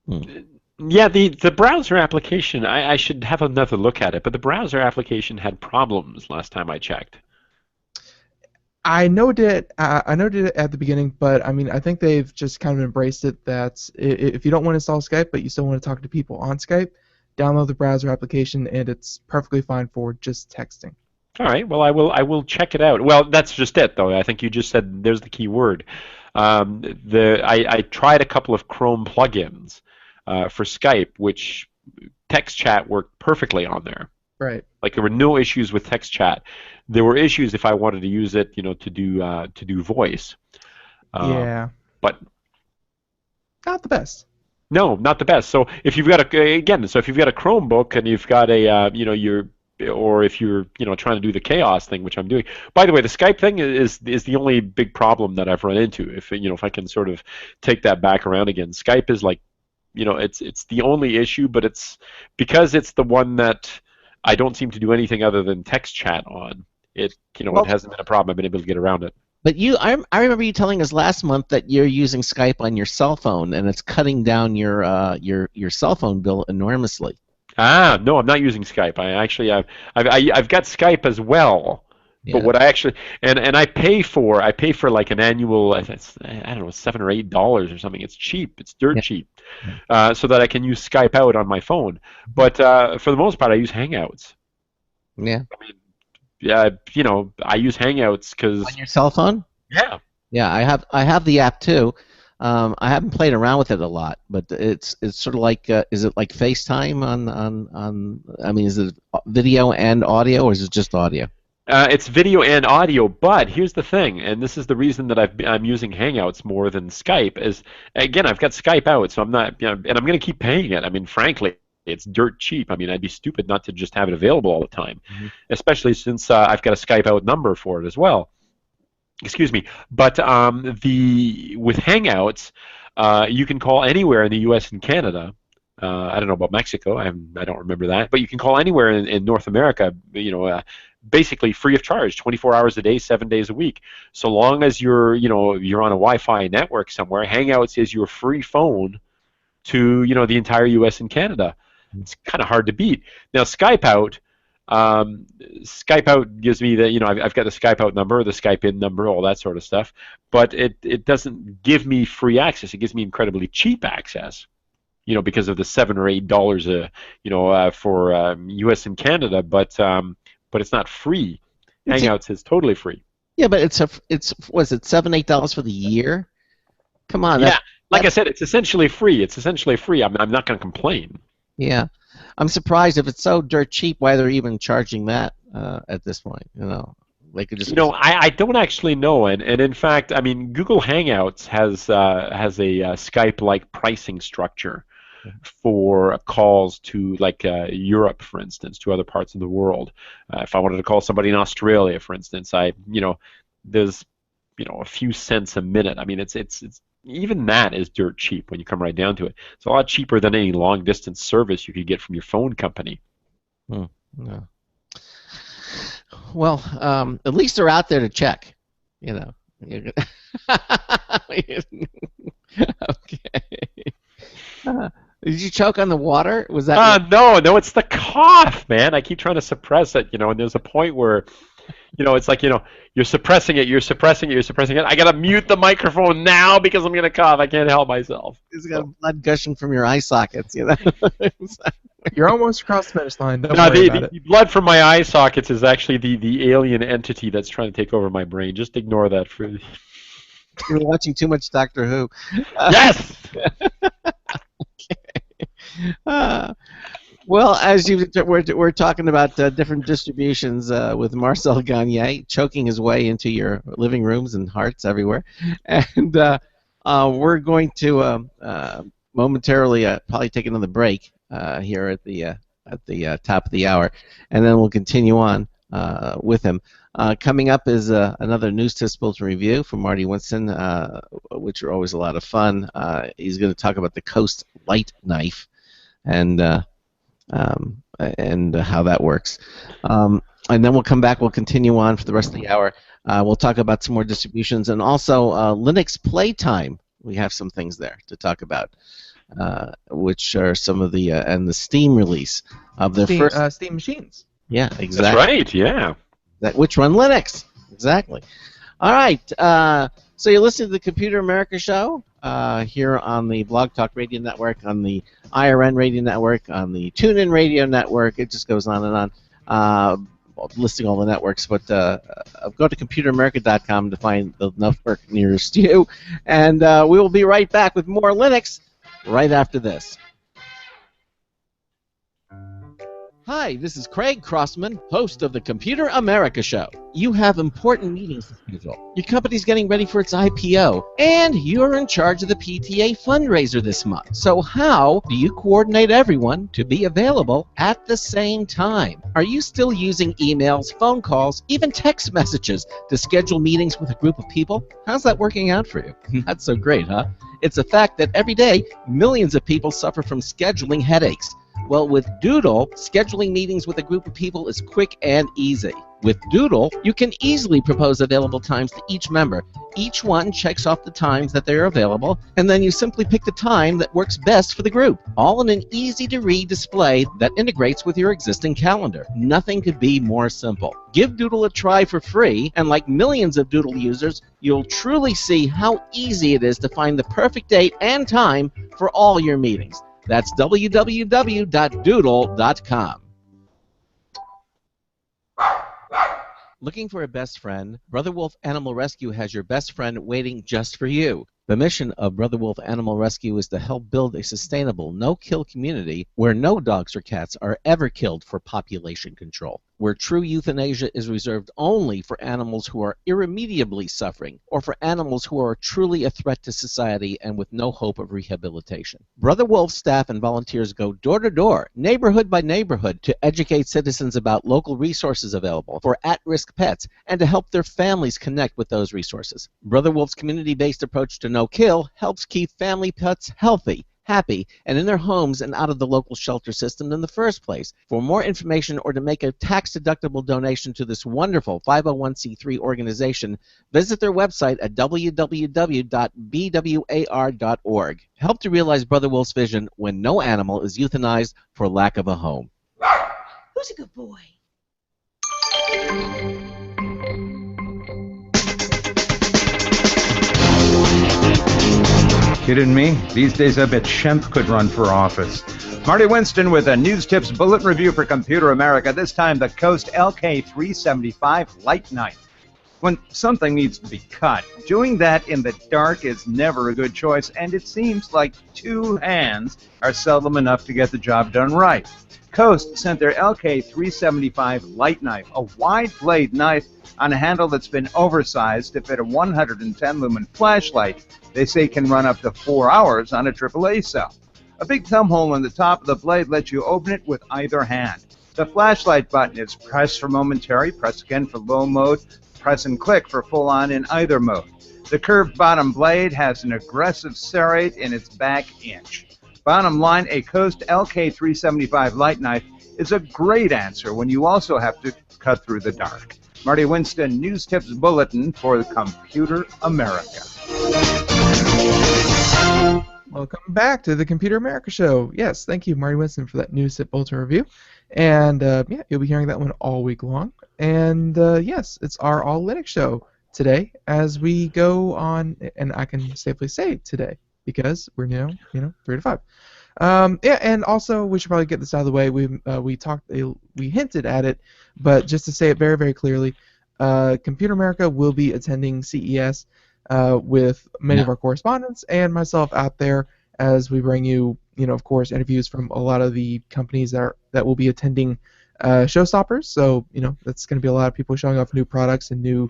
Yeah, the browser application, I should have another look at it, but the browser application had problems last time I checked. I noted it at the beginning, but I mean, I think they've just kind of embraced it that if you don't want to install Skype, but you still want to talk to people on Skype, download the browser application, and it's perfectly fine for just texting. All right. Well, I will check it out. Well, that's just it, though. I think you just said there's the key word. I tried a couple of Chrome plugins for Skype, which text chat worked perfectly on there. Right. Like there were no issues with text chat. There were issues if I wanted to use it, to do voice. Yeah. But not the best. No, not the best. So if you've got a Chromebook and you've got a or if you're trying to do the chaos thing, which I'm doing. By the way, the Skype thing is the only big problem that I've run into. If I can sort of take that back around again, Skype is like, it's the only issue, but it's because it's the one that I don't seem to do anything other than text chat on. It hasn't been a problem. I've been able to get around it. But I remember you telling us last month that you're using Skype on your cell phone, and it's cutting down your cell phone bill enormously. No, I'm not using Skype. I've got Skype as well. Yeah. But what I actually and I pay for like an annual, I don't know, $7 or $8 or something. It's cheap. It's dirt cheap, so that I can use Skype out on my phone. But for the most part, I use Hangouts. Yeah. I mean, I use Hangouts because on your cell phone. Yeah. Yeah, I have the app too. I haven't played around with it a lot, but it's sort of like is it like FaceTime on? I mean, is it video and audio, or is it just audio? It's video and audio, but here's the thing, and this is the reason that I'm using Hangouts more than Skype. Is again, I've got Skype out, so I'm not, and I'm going to keep paying it. I mean, frankly, it's dirt cheap. I mean, I'd be stupid not to just have it available all the time, especially since I've got a Skype out number for it as well. Excuse me. But with Hangouts, you can call anywhere in the U.S. and Canada. I don't know about Mexico. I don't remember that. But you can call anywhere in North America. Basically free of charge, 24 hours a day, 7 days a week. So long as you're on a Wi-Fi network somewhere, Hangouts is your free phone to the entire U.S. and Canada. It's kind of hard to beat. Now Skype Out gives me I've got the Skype Out number, the Skype In number, all that sort of stuff. But it doesn't give me free access. It gives me incredibly cheap access. Because of the $7 or $8 for U.S. and Canada, but it's not free. Hangouts is totally free. Yeah, but it's was it $7-8 for the year? Come on. Yeah, I said, it's essentially free. I'm not going to complain. Yeah, I'm surprised if it's so dirt cheap. Why they're even charging that at this point? They could just. I don't actually know, and in fact, I mean, Google Hangouts has a Skype-like pricing structure for calls to Europe, for instance, to other parts of the world. If I wanted to call somebody in Australia, for instance, there's a few cents a minute. I mean, it's even that is dirt cheap when you come right down to it. It's a lot cheaper than any long distance service you could get from your phone company. Yeah. Well, at least they're out there to check. Okay. Did you choke on the water? Was that? No, it's the cough, man. I keep trying to suppress it, and there's a point where, it's like, you're suppressing it. I gotta mute the microphone now because I'm gonna cough. I can't help myself. It's got blood gushing from your eye sockets, You're almost across the finish line. Don't worry about it. The blood from my eye sockets is actually the alien entity that's trying to take over my brain. Just ignore that. You're watching too much Doctor Who. Yes. Well, as we're talking about different distributions with Marcel Gagné choking his way into your living rooms and hearts everywhere, and we're going to momentarily probably take another break here at the top of the hour, and then we'll continue on with him. Coming up is another News Tips Bulletin review from Marty Winston, which are always a lot of fun. He's going to talk about the Coast Light Knife and how that works. And then we'll come back. We'll continue on for the rest of the hour. We'll talk about some more distributions and also Linux Playtime. We have some things there to talk about, which are some of the and the Steam release of their first Steam machines. Yeah, exactly. That's right. Yeah. Which run Linux. Exactly. All right. So you're listening to the Computer America Show here on the Blog Talk Radio Network, on the IRN Radio Network, on the TuneIn Radio Network. It just goes on and on, listing all the networks. But go to computeramerica.com to find the network nearest you. And we will be right back with more Linux right after this. Hi, this is Craig Crossman, host of the Computer America Show. You have important meetings to schedule. Your company's getting ready for its IPO, and you're in charge of the PTA fundraiser this month. So how do you coordinate everyone to be available at the same time? Are you still using emails, phone calls, even text messages to schedule meetings with a group of people? How's that working out for you? That's so great, huh? It's a fact that every day, millions of people suffer from scheduling headaches. Well, with Doodle, scheduling meetings with a group of people is quick and easy. With Doodle, you can easily propose available times to each member. Each one checks off the times that they are available, and then you simply pick the time that works best for the group, all in an easy-to-read display that integrates with your existing calendar. Nothing could be more simple. Give Doodle a try for free, and like millions of Doodle users, you'll truly see how easy it is to find the perfect date and time for all your meetings. That's www.doodle.com. Looking for a best friend? Brother Wolf Animal Rescue has your best friend waiting just for you. The mission of Brother Wolf Animal Rescue is to help build a sustainable, no-kill community where no dogs or cats are ever killed for population control. where true euthanasia is reserved only for animals who are irremediably suffering or for animals who are truly a threat to society and with no hope of rehabilitation. Brother Wolf staff and volunteers go door to door, neighborhood by neighborhood, to educate citizens about local resources available for at-risk pets and to help their families connect with those resources. Brother Wolf's community-based approach to no-kill helps keep family pets healthy, happy, and in their homes and out of the local shelter system in the first place. For more information or to make a tax-deductible donation to this wonderful 501c3 organization, visit their website at www.bwar.org. Help to realize Brother Wolf's vision when no animal is euthanized for lack of a home. Who's a good boy? Kidding me? These days I bet Shemp could run for office. Marty Winston with a News Tips Bulletin Review for Computer America, this time the Coast LK375 Light Knife. When something needs to be cut, doing that in the dark is never a good choice, and it seems like two hands are seldom enough to get the job done right. Coast sent their LK375 Light Knife, a wide blade knife on a handle that's been oversized to fit a 110 lumen flashlight. They say can run up to 4 hours on a AAA cell. A big thumb hole in the top of the blade lets you open it with either hand. The flashlight button is press for momentary, press again for low mode, press and click for full on in either mode. The curved bottom blade has an aggressive serrate in its back inch. Bottom line, a Coast LK375 Light Knife is a great answer when you also have to cut through the dark. Marty Winston, News Tips Bulletin for Computer America. Welcome back to the Computer America Show. Yes, thank you, Marty Winston, for that News Tip Bulletin review. And yeah, you'll be hearing that one all week long. And yes, it's our All Linux show today as we go on, and I can safely say today because we're now, 3 to 5. Yeah, and also we should probably get this out of the way. We hinted at it, but just to say it very, very clearly, Computer America will be attending CES with many of our correspondents and myself out there as we bring you, of course, interviews from a lot of the companies that will be attending showstoppers. So, that's going to be a lot of people showing off new products and new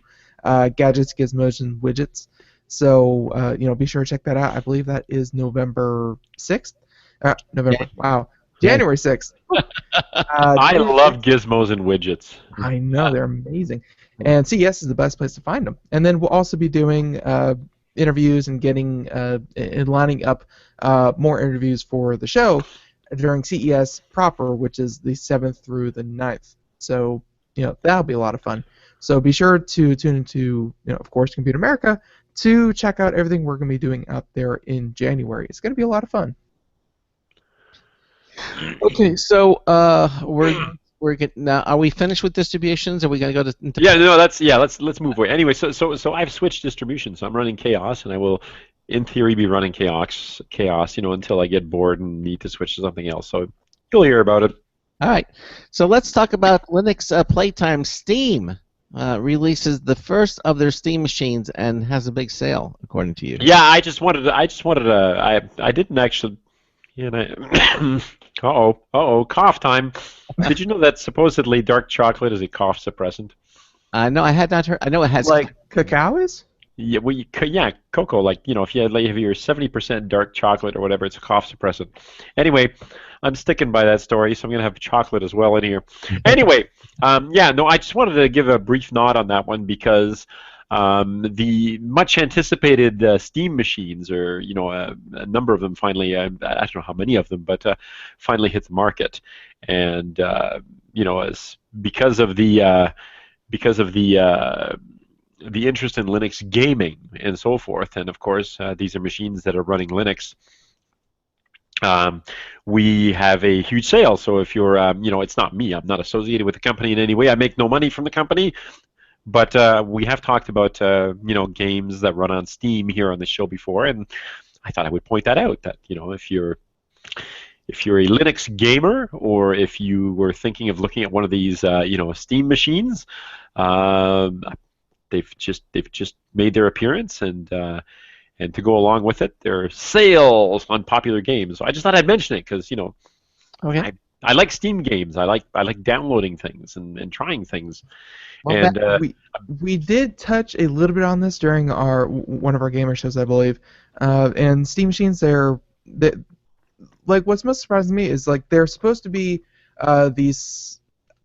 gadgets, gizmos, and widgets. So, be sure to check that out. I believe that is November 6th. Wow. January 6th. I love gizmos and widgets. I know, they're amazing. And CES is the best place to find them. And then we'll also be doing interviews and getting and lining up more interviews for the show during CES proper, which is the 7th through the 9th. So, that'll be a lot of fun. So be sure to tune into, of course, Computer America to check out everything we're going to be doing out there in January. It's going to be a lot of fun. Okay, so we're getting now. Are we finished with distributions? Are we going to go to? Let's move away. Anyway, so I've switched distributions. So I'm running Chaos, and I will, in theory, be running Chaos. Until I get bored and need to switch to something else. So you'll hear about it. All right. So let's talk about Linux Playtime. Steam releases the first of their Steam machines and has a big sale, according to you. Yeah, I didn't actually. Cough time. Did you know that supposedly dark chocolate is a cough suppressant? No, I had not heard. I know it has. Like cacao is? Yeah, cocoa. Like, if you have your 70% dark chocolate or whatever, it's a cough suppressant. Anyway, I'm sticking by that story, so I'm gonna have chocolate as well in here. Anyway, I just wanted to give a brief nod on that one because the much anticipated Steam machines, or a number of them finally, I don't know how many of them, but finally hit the market, and as because of the interest in Linux gaming and so forth, and of course these are machines that are running Linux. We have a huge sale. So if you're, it's not me. I'm not associated with the company in any way. I make no money from the company. But we have talked about games that run on Steam here on the show before, and I thought I would point that out. That if you're a Linux gamer, or if you were thinking of looking at one of these Steam machines, they've just made their appearance, and to go along with it, there are sales on popular games. So I just thought I'd mention it because Okay. I like Steam games. I like downloading things and trying things. Well, And we did touch a little bit on this during one of our gamer shows, I believe. And Steam machines, they like what's most surprising to me is like they're supposed to be these,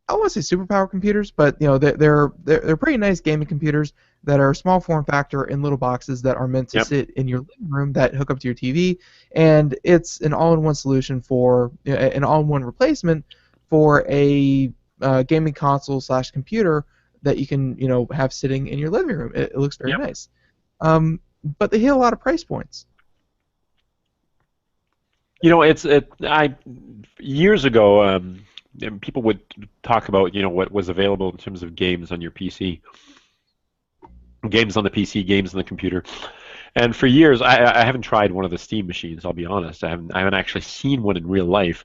I don't want to say superpower computers, but they're pretty nice gaming computers that are small form factor in little boxes that are meant to yep, sit in your living room that hook up to your TV, and it's an all-in-one solution for an all-in-one replacement for a gaming console slash computer that you can have sitting in your living room. It looks very yep. nice, but they hit a lot of price points. I years ago, and people would talk about what was available in terms of games on your PC, games on the PC, games on the computer. And for years, I haven't tried one of the Steam machines. I'll be honest, I haven't actually seen one in real life.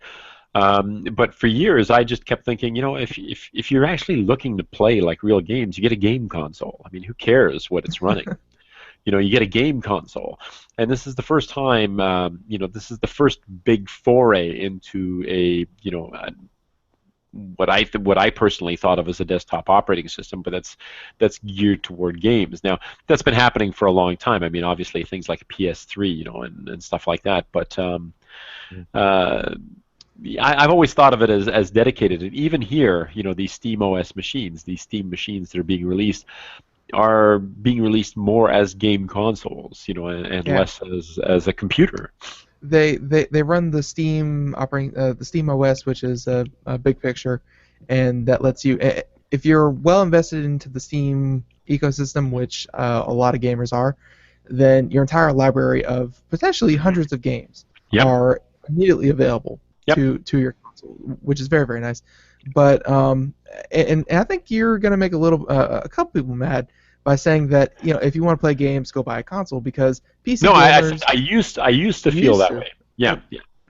But for years, I just kept thinking, if you're actually looking to play like real games, you get a game console. I mean, who cares what it's running? You get a game console, and this is the first time. This is the first big foray into what I personally thought of as a desktop operating system, but that's geared toward games. Now, that's been happening for a long time. I mean, obviously things like PS3, and stuff like that, but I've always thought of it as dedicated. And even here, these Steam OS machines, these Steam machines that are being released more as game consoles, and Yeah. less as a computer. They run the Steam the Steam OS, which is a big picture, and that lets you, if you're well invested into the Steam ecosystem, which a lot of gamers are, then your entire library of potentially hundreds of games Yep. are immediately available Yep. to your console, which is very, very nice. But and I think you're gonna make a couple people mad by saying that if you want to play games, go buy a console, because PC No, gamers. I used to feel that way. Yeah.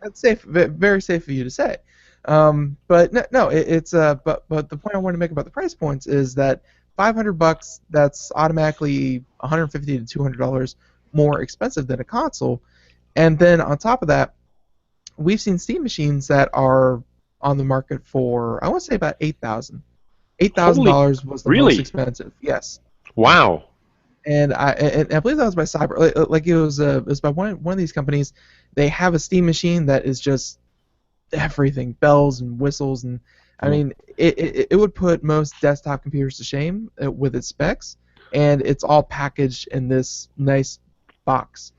That's safe, very safe for you to say. But no, it's but the point I want to make about the price points is that $500, that's automatically $150 to $200 more expensive than a console, and then on top of that, we've seen Steam machines that are on the market for, I want to say, about $8,000. $8,000 was the Really? most expensive. Yes. Wow. And I believe that was by Cyber. Like it was by one of these companies. They have a Steam machine that is just everything, bells and whistles, and I mean it would put most desktop computers to shame with its specs, and it's all packaged in this nice box,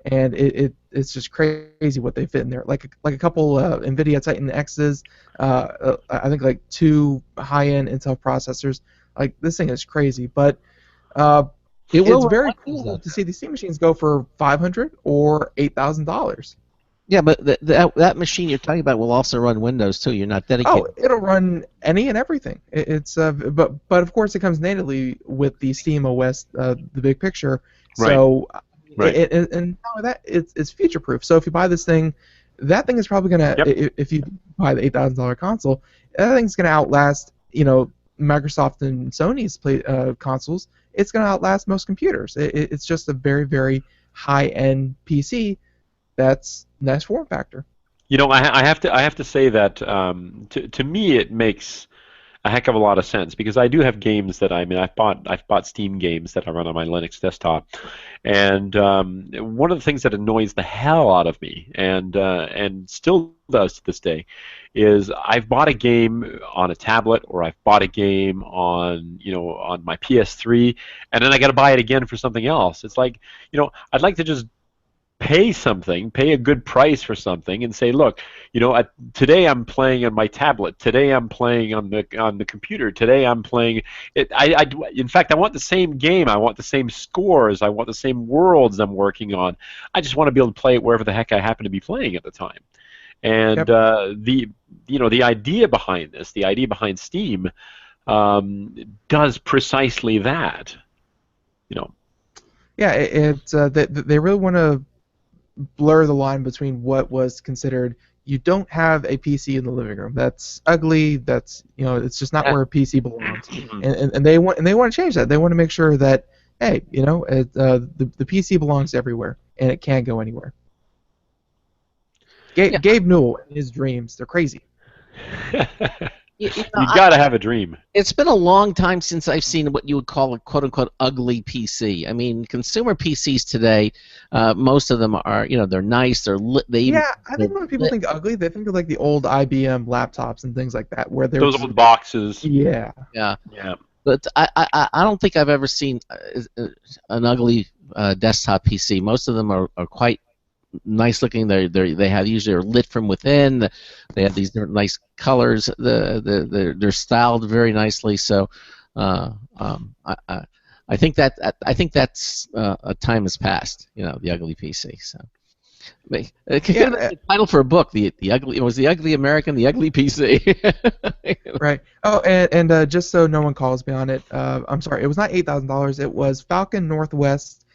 and it's just crazy what they fit in there. Like a couple NVIDIA Titan X's, I think like 2 high-end Intel processors. Like this thing is crazy, but it's very cool to see these Steam machines go for $500 or $8,000. Yeah, but that machine you're talking about will also run Windows too. You're not dedicated. Oh, it'll run any and everything. But of course it comes natively with the Steam OS, the big picture. So, Right. And not only that, it's future proof. So if you buy this thing, that thing is probably gonna, if you buy the $8,000 console, that thing's gonna outlast Microsoft and Sony's consoles. It's gonna outlast most computers. It's just a very, very high-end PC that's nice form factor. I have to say that to me it makes a heck of a lot of sense, because I do have games that I've bought Steam games that I run on my Linux desktop, and one of the things that annoys the hell out of me, and still does to this day, is I've bought a game on a tablet, or I've bought a game on on my PS3, and then I got to buy it again for something else. It's like, I'd like to just pay a good price for something, and say, look, today I'm playing on my tablet, today I'm playing on the computer, today I'm playing it. In fact, I want the same game, I want the same scores, I want the same worlds I'm working on. I just want to be able to play it wherever the heck I happen to be playing at the time. And the idea behind this, the idea behind Steam, does precisely that. Yeah, they really want to blur the line between what was considered, you don't have a PC in the living room, that's ugly, that's it's just not where a PC belongs, and they want to change that. They want to make sure that, hey, the PC belongs everywhere and it can't go anywhere. Gabe Newell and his dreams, they're crazy. You You got to have a dream. It's been a long time since I've seen what you would call a quote-unquote ugly PC. I mean, consumer PCs today, most of them are, they're nice. They're lit. Yeah, I think they're when people lit. think ugly, they think of like the old IBM laptops and things like that, where they're Those just, old boxes. yeah. Yeah, Yeah. but I don't think I've ever seen an ugly desktop PC. Most of them are quite nice looking. They have usually are lit from within. They have these nice colors. They're styled very nicely. So I think that's a time has passed. The ugly PC. So it could have been the title for a book. The ugly, it was the ugly American, the ugly PC. Right. Oh, and just so no one calls me on it, I'm sorry. It was not $8,000. It was Falcon Northwest.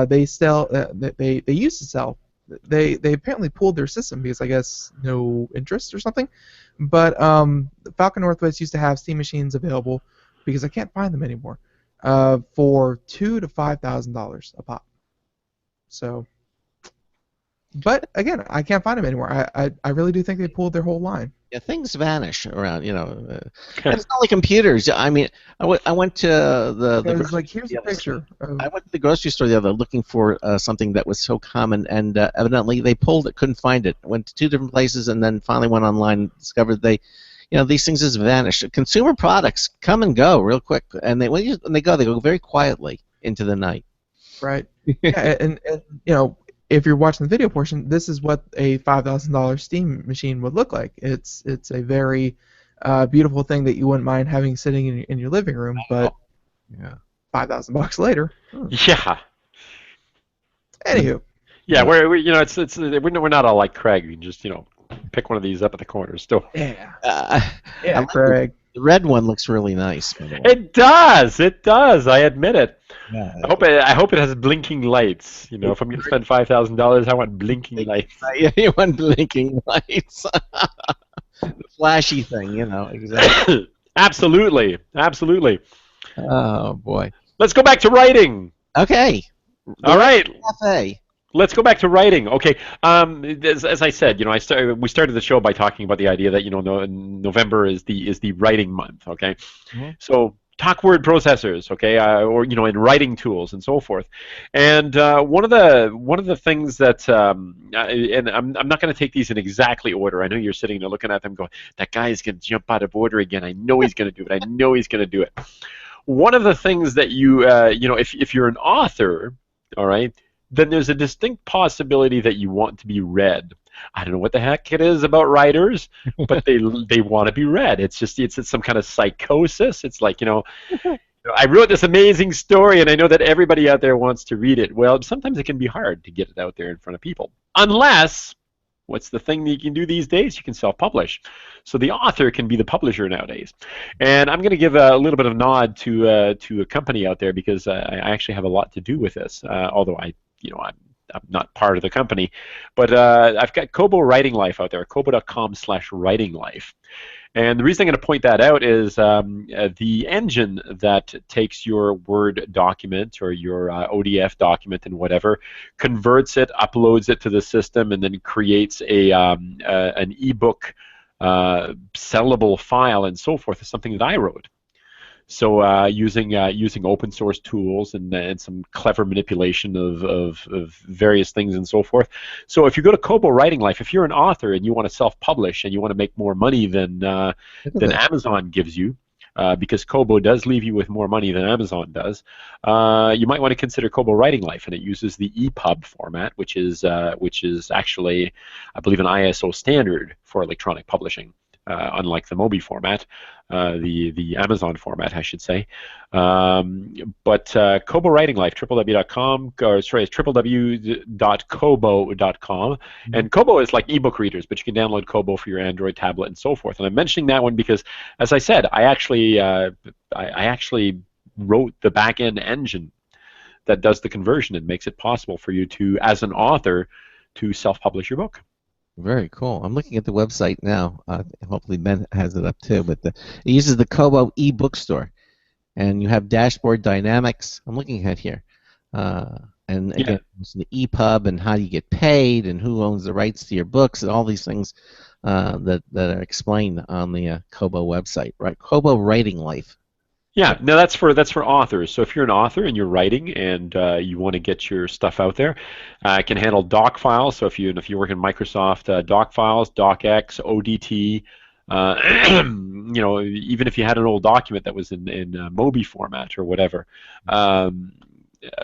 They sell. They used to sell. They apparently pulled their system because I guess no interest or something. But Falcon Northwest used to have Steam machines available because I can't find them anymore. For $2,000 to $5,000 a pop. So. But again, I can't find them anymore. I really do think they pulled their whole line. Yeah, things vanish around, and it's not like computers. I mean, I went to the Because, like, here's a picture. I went to the grocery store the other day looking for something that was so common, and evidently they pulled it, couldn't find it. Went to 2 different places, and then finally went online and discovered these things just vanish. Consumer products come and go real quick, and when they go very quietly into the night. Right. Yeah, and if you're watching the video portion, this is what a $5,000 Steam machine would look like. It's a very beautiful thing that you wouldn't mind having sitting in your living room, but $5,000 later. Yeah. Anywho. Yeah, we're not all like Craig. You can just pick one of these up at the corner store. Yeah. Yeah, Craig. The red one looks really nice. By the way. It does. It does. I admit it. Yeah. I hope it has blinking lights. If I'm going to spend $5,000, I want blinking lights. You want blinking lights. The flashy thing, exactly. Absolutely. Oh boy. Let's go back to writing. Okay. All right. Cafe. Let's go back to writing. Okay. As I said, we started the show by talking about the idea that November is the writing month. Okay. Mm-hmm. So talk word processors. Okay. Or in writing tools and so forth. And one of the things that and I'm not going to take these in exactly order. I know you're sitting there looking at them going, that guy is going to jump out of order again. I know he's going to do it. I know he's going to do it. One of the things that if you're an author, all right, then there's a distinct possibility that you want to be read. I don't know what the heck it is about writers, but they want to be read. It's some kind of psychosis. It's like, I wrote this amazing story and I know that everybody out there wants to read it. Well, sometimes it can be hard to get it out there in front of people. Unless, what's the thing that you can do these days? You can self-publish. So the author can be the publisher nowadays. And I'm going to give a little bit of nod to a company out there because I actually have a lot to do with this, although I'm not part of the company, but I've got Kobo Writing Life out there, kobo.com/writing life. And the reason I'm going to point that out is the engine that takes your Word document or your ODF document and whatever, converts it, uploads it to the system, and then creates an ebook sellable file and so forth is something that I wrote. So using open source tools and some clever manipulation of various things and so forth. So if you go to Kobo Writing Life, if you're an author and you want to self-publish and you want to make more money than Amazon gives you, because Kobo does leave you with more money than Amazon does, you might want to consider Kobo Writing Life, and it uses the EPUB format, which is actually, I believe, an ISO standard for electronic publishing. Unlike the Mobi format, the Amazon format, I should say. But Kobo Writing Life, www.com, or sorry, it's www.kobo.com. And Kobo is like ebook readers, but you can download Kobo for your Android tablet and so forth. And I'm mentioning that one because, as I said, I actually wrote the back-end engine that does the conversion and makes it possible for you to, as an author, to self-publish your book. Very cool. I'm looking at the website now. Hopefully Ben has it up too. But it uses the Kobo e-bookstore, and you have dashboard dynamics. I'm looking at here. And again, it's the EPUB and how do you get paid and who owns the rights to your books and all these things that are explained on the Kobo website, right? Kobo Writing Life. Yeah, no, that's for authors. So if you're an author and you're writing and you want to get your stuff out there, it can handle doc files. So if you work in Microsoft, doc files, docx, ODT, even if you had an old document that was in Mobi format or whatever,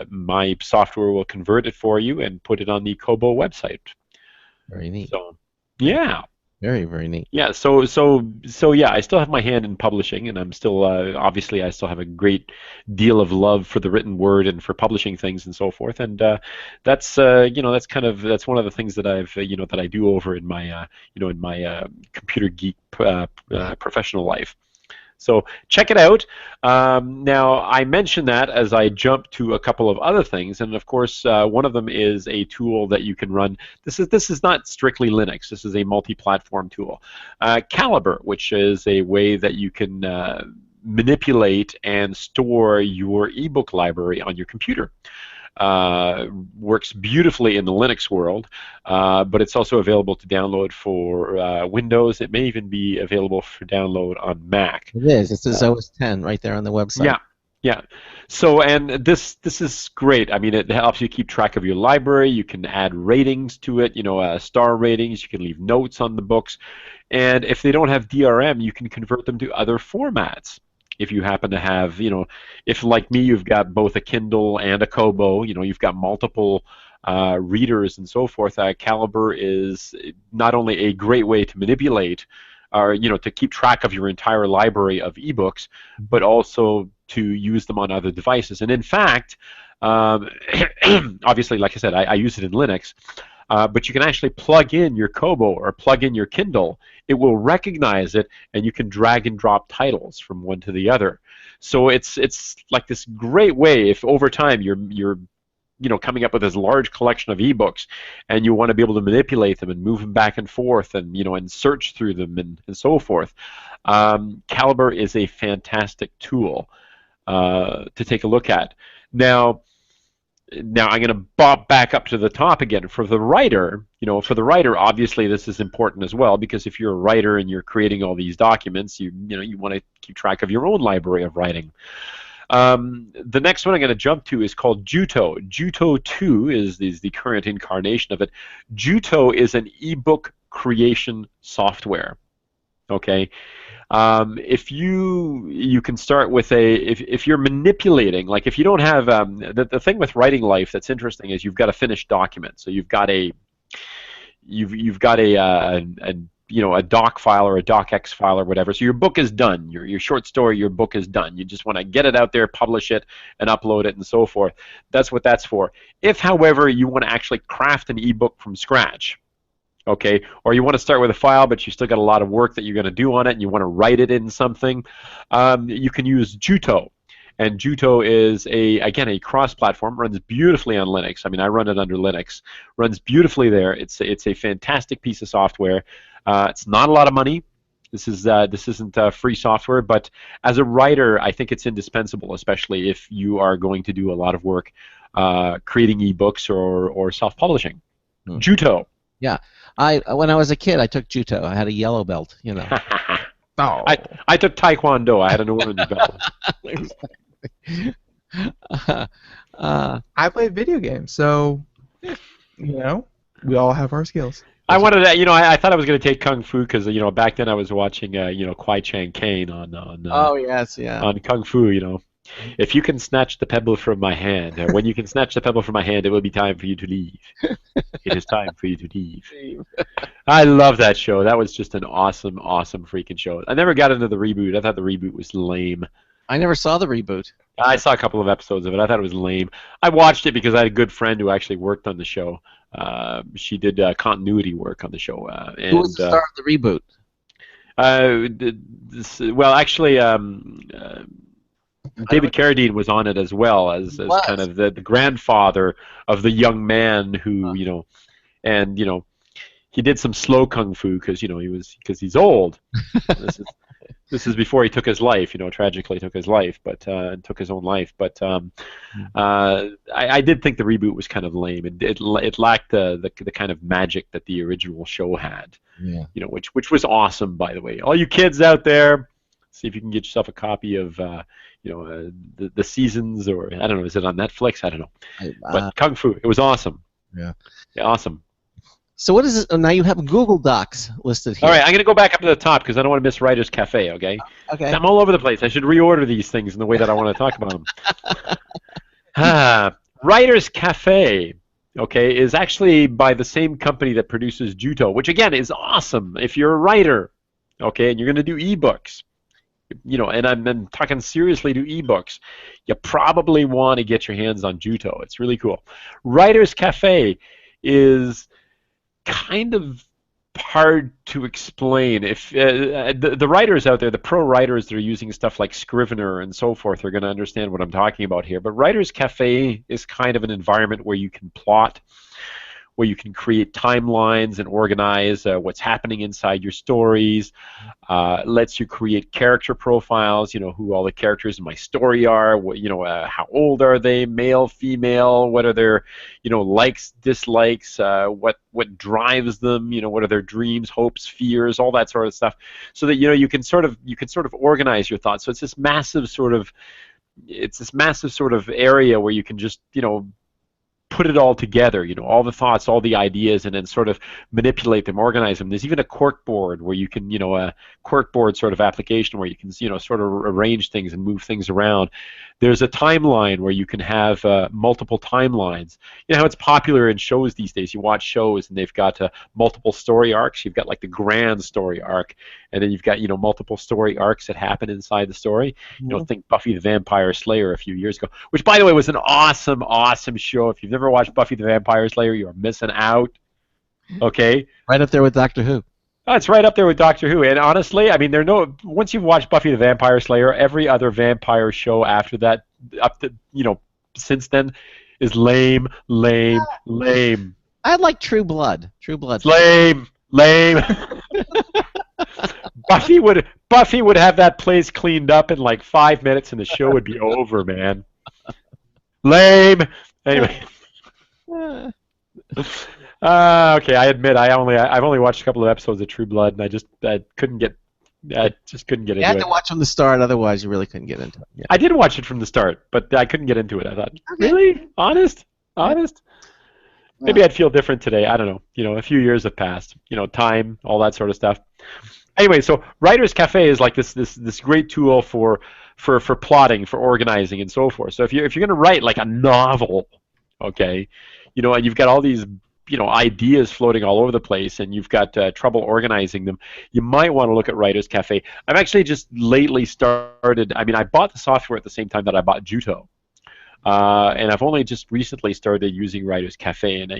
my software will convert it for you and put it on the Kobo website. Very neat. So, yeah. Very, very neat. Yeah, so yeah, I still have my hand in publishing, and I'm still obviously I still have a great deal of love for the written word and for publishing things and so forth, and that's that's one of the things that I've that I do over in my in my computer geek professional life. So check it out. Now, I mention that as I jump to a couple of other things, and of course, one of them is a tool that you can run. This is not strictly Linux. This is a multi-platform tool. Calibre, which is a way that you can manipulate and store your ebook library on your computer. Works beautifully in the Linux world, but it's also available to download for Windows. It may even be available for download on Mac. It is. It says OS 10 right there on the website. Yeah, yeah. So, and this is great. I mean, it helps you keep track of your library. You can add ratings to it, star ratings. You can leave notes on the books. And if they don't have DRM, you can convert them to other formats. If you happen to have, if like me, you've got both a Kindle and a Kobo, you've got multiple readers and so forth, Calibre is not only a great way to manipulate, or to keep track of your entire library of ebooks, but also to use them on other devices. And in fact, obviously, like I said, I use it in Linux. But you can actually plug in your Kobo or plug in your Kindle. It will recognize it, and you can drag and drop titles from one to the other. So it's like this great way. If over time you're coming up with this large collection of ebooks, and you want to be able to manipulate them and move them back and forth, and and search through them and so forth. Calibre is a fantastic tool to take a look at. Now I'm going to bop back up to the top again. For the writer, obviously this is important as well, because if you're a writer and you're creating all these documents, you want to keep track of your own library of writing. The next one I'm going to jump to is called Juto. Juto 2 is the current incarnation of it. Juto is an ebook creation software. Okay. If you can start with if you're manipulating, like if you don't have the thing with Writing Life that's interesting is you've got a finished document. So you've got a doc file or a docx file or whatever. So your book is done. Your short story, your book is done. You just want to get it out there, publish it, and upload it, and so forth. That's what that's for. If, however, you want to actually craft an ebook from scratch, okay, or you want to start with a file, but you still got a lot of work that you're going to do on it, and you want to write it in something, you can use Juto. And Juto is again a cross-platform, runs beautifully on Linux. I mean, I run it under Linux. Runs beautifully there. It's a fantastic piece of software. It's not a lot of money. This isn't free software, but as a writer, I think it's indispensable, especially if you are going to do a lot of work creating ebooks or self-publishing. Juto. Yeah, when I was a kid, I took Juto. I had a yellow belt, Oh. I took Taekwondo. I had an orange belt. I play video games, so we all have our skills. I wanted to, I thought I was going to take Kung Fu because, back then I was watching, Kwai Chang Caine on oh yes, yeah, on Kung Fu. If you can snatch the pebble from my hand, when you can snatch the pebble from my hand, it will be time for you to leave. It is time for you to leave. I love that show. That was just an awesome, awesome freaking show. I never got into the reboot. I thought the reboot was lame. I never saw the reboot. I saw a couple of episodes of it. I thought it was lame. I watched it because I had a good friend who actually worked on the show. She did continuity work on the show. Who was the star of the reboot? Well, actually, David Carradine was on it as well as kind of the grandfather of the young man who, he did some slow kung fu because he's old. This is before he took his life, tragically took his life, but took his own life. But I did think the reboot was kind of lame. It lacked the kind of magic that the original show had. Yeah. Which was awesome, by the way. All you kids out there, see if you can get yourself a copy of the seasons, or I don't know, is it on Netflix? I don't know. But Kung Fu, it was awesome. Yeah. Awesome. So what is it? Oh, now you have Google Docs listed here. All right, I'm going to go back up to the top because I don't want to miss Writer's Cafe, okay? Okay. I'm all over the place. I should reorder these things in the way that I want to talk about them. Writer's Cafe, okay, is actually by the same company that produces Juto, which, again, is awesome if you're a writer, okay, and you're going to do ebooks. And I'm talking seriously to ebooks. You probably want to get your hands on Juto. It's really cool. Writer's Cafe is kind of hard to explain. If the writers out there, the pro writers that are using stuff like Scrivener and so forth, are going to understand what I'm talking about here. But Writer's Cafe is kind of an environment where you can plot, where you can create timelines and organize what's happening inside your stories. Lets you create character profiles, who all the characters in my story are, how old are they, male, female, what are their, likes, dislikes, what drives them, what are their dreams, hopes, fears, all that sort of stuff, so that you can sort of organize your thoughts. So it's this massive sort of area where you can just put it all together, all the thoughts, all the ideas, and then sort of manipulate them, organize them. There's even a corkboard where you can, a corkboard sort of application where you can, sort of arrange things and move things around. There's a timeline where you can have multiple timelines. You know how it's popular in shows these days. You watch shows and they've got multiple story arcs. You've got like the grand story arc, and then you've got multiple story arcs that happen inside the story. Think Buffy the Vampire Slayer a few years ago, which by the way was an awesome, awesome show. If you've never watched Buffy the Vampire Slayer, you're missing out. Okay. Right up there with Doctor Who. Oh, it's right up there with Doctor Who, and honestly, I mean, once you've watched Buffy the Vampire Slayer, every other vampire show after that, since then, is lame. I like True Blood. True Blood. Lame. Buffy would have that place cleaned up in like 5 minutes, and the show would be over, man. Lame. Anyway. Okay, I admit I've only watched a couple of episodes of True Blood, and I just couldn't get into it. You had to watch from the start, otherwise you really couldn't get into it. Yeah. I did watch it from the start, but I couldn't get into it. I thought, really? Honest? Maybe I'd feel different today. I don't know. A few years have passed. Time, all that sort of stuff. Anyway, so Writer's Cafe is like this great tool for plotting, for organizing, and so forth. So if you're going to write like a novel, okay, and you've got all these ideas floating all over the place, and you've got trouble organizing them, you might want to look at Writer's Cafe. I've actually just lately started. I mean, I bought the software at the same time that I bought Juto, and I've only just recently started using Writer's Cafe, and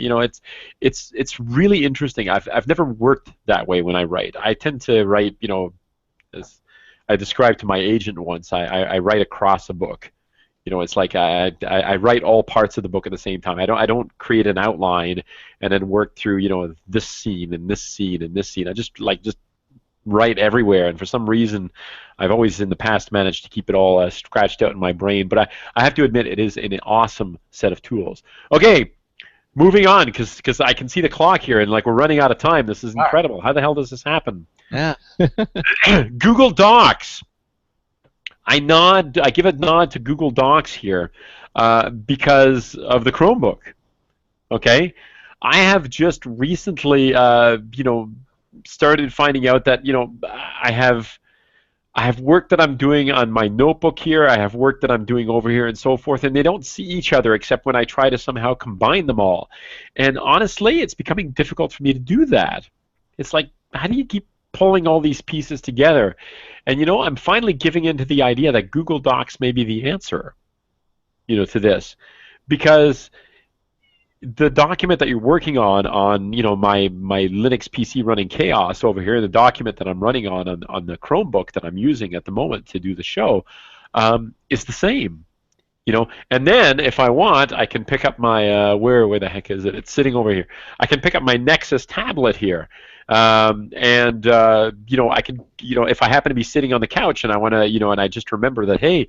it's really interesting. I've never worked that way when I write. I tend to write, as I described to my agent once, I write across a book. It's like I write all parts of the book at the same time. I don't create an outline and then work through this scene and this scene and this scene. I just write everywhere, and for some reason I've always in the past managed to keep it all scratched out in my brain. But I have to admit, it is an awesome set of tools. Okay, moving on, because I can see the clock here, and like we're running out of time. This is incredible. How the hell does this happen? Yeah. Google Docs. I give a nod to Google Docs here because of the Chromebook. Okay, I have just recently, started finding out that I have work that I'm doing on my notebook here. I have work that I'm doing over here, and so forth, and they don't see each other except when I try to somehow combine them all. And honestly, it's becoming difficult for me to do that. It's like, how do you keep pulling all these pieces together? And I'm finally giving into the idea that Google Docs may be the answer, to this, because the document that you're working on my Linux PC running Chaos over here, the document that I'm running on the Chromebook that I'm using at the moment to do the show, is the same. You know, and then if I want, I can pick up my where the heck is it? It's sitting over here. I can pick up my Nexus tablet here, and you know, I can, you know, if I happen to be sitting on the couch and I want to, you know, and I just remember that, hey,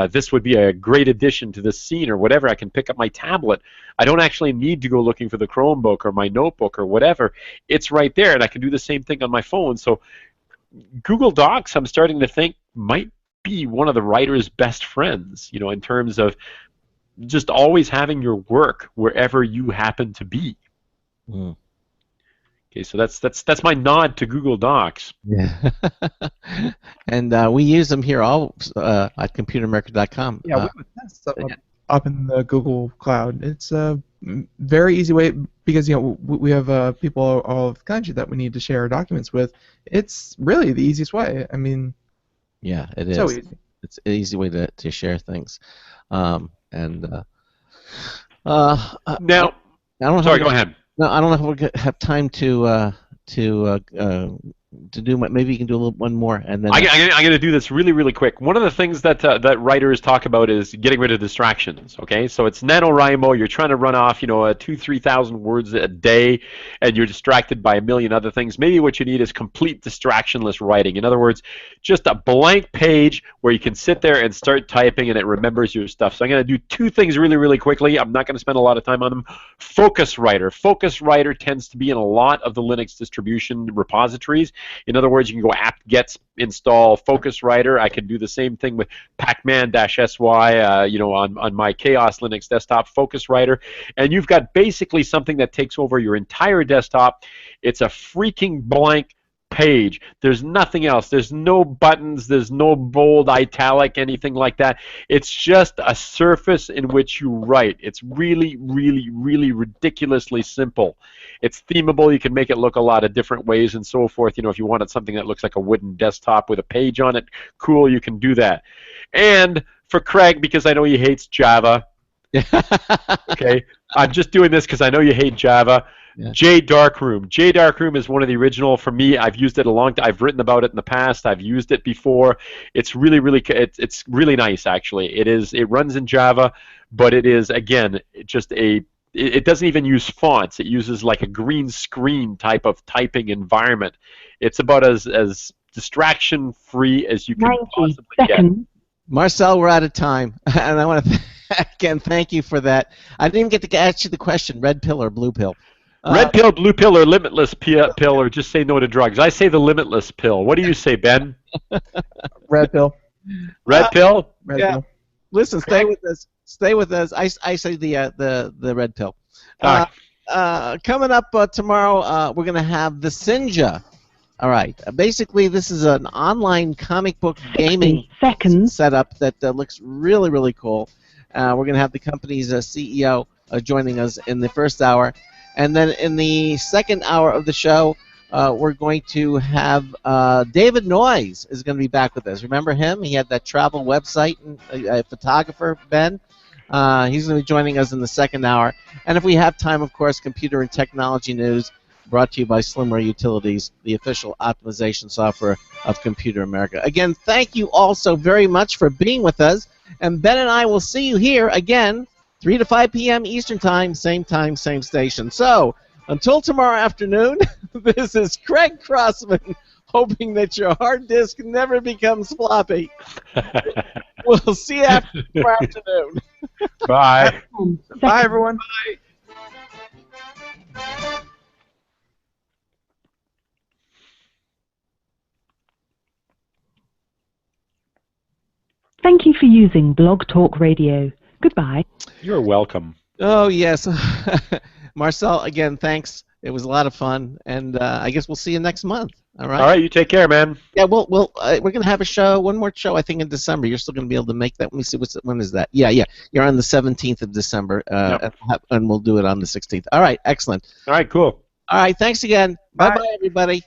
this would be a great addition to this scene or whatever, I can pick up my tablet. I don't actually need to go looking for the Chromebook or my notebook or whatever. It's right there, and I can do the same thing on my phone. So Google Docs, I'm starting to think, might be one of the writer's best friends, you know, in terms of just always having your work wherever you happen to be. Mm. Okay, so that's my nod to Google Docs. Yeah. And we use them here all at computeramerica.com. Yeah, we would test stuff up in the Google Cloud. It's a very easy way because, you know, we have people all over the country that we need to share documents with. It's really the easiest way. I mean, yeah, it is. So easy. It's an easy way to share things. Now, I don't know. Sorry, go ahead. No, I don't know if we're gonna have time to do. Maybe you can do one more, and then I'm going to do this really, really quick. One of the things that that writers talk about is getting rid of distractions. Okay, so it's NaNoWriMo. You're trying to run off, you know, 2,000-3,000 words a day, and you're distracted by a million other things. Maybe what you need is complete distractionless writing. In other words, just a blank page where you can sit there and start typing, and it remembers your stuff. So I'm going to do two things really, really quickly. I'm not going to spend a lot of time on them. Focuswriter. Focuswriter tends to be in a lot of the Linux distribution repositories. In other words, you can go apt-get install Focuswriter. I can do the same thing with pacman-sy, you know, on my Chaos Linux desktop, Focuswriter. And you've got basically something that takes over your entire desktop. It's a freaking blank page. There's nothing else. There's no buttons. There's no bold, italic, anything like that. It's just a surface in which you write. It's really, really, really ridiculously simple. It's themable. You can make it look a lot of different ways and so forth. You know, if you wanted something that looks like a wooden desktop with a page on it, cool, you can do that. And for Craig, because I know he hates Java, okay, I'm just doing this because I know you hate Java. Yeah. JDarkroom. JDarkroom is one of the original for me. I've used it a long time. I've written about it in the past. I've used it before. It's really, really, it's really nice actually. It runs in Java, but it is again just it doesn't even use fonts. It uses like a green screen type of typing environment. It's about as distraction free as you can possibly get. Marcel, we're out of time, and I want to again thank you for that. I didn't even get to ask you the question: red pill or blue pill? Red pill, blue pill, or limitless pill, or just say no to drugs. I say the limitless pill. What do you say, Ben? Red pill. Red pill? Red pill. Listen, stay with us. Stay with us. I say the red pill. Coming up tomorrow, we're going to have the Sinja. All right. Basically, this is an online comic book gaming setup that looks really, really cool. We're going to have the company's CEO joining us in the first hour. And then in the second hour of the show, we're going to have David Noyes is going to be back with us. Remember him? He had that travel website, and a photographer, Ben. He's going to be joining us in the second hour. And if we have time, of course, computer and technology news brought to you by Slimware Utilities, the official optimization software of Computer America. Again, thank you all so very much for being with us. And Ben and I will see you here again 3 to 5 p.m. Eastern Time, same station. So, until tomorrow afternoon, this is Craig Crossman, hoping that your hard disk never becomes floppy. We'll see you after tomorrow afternoon. Bye. Bye, everyone. Bye. Thank you for using Blog Talk Radio. Goodbye. You're welcome. Oh, yes. Marcel, again, thanks. It was a lot of fun, and I guess we'll see you next month. All right. All right. You take care, man. Yeah. We're going to have a show, one more show, I think, in December. You're still going to be able to make that. Let me see. When is that? Yeah. You're on the 17th of December, and we'll do it on the 16th. All right. Excellent. All right. Cool. All right. Thanks again. Bye, everybody.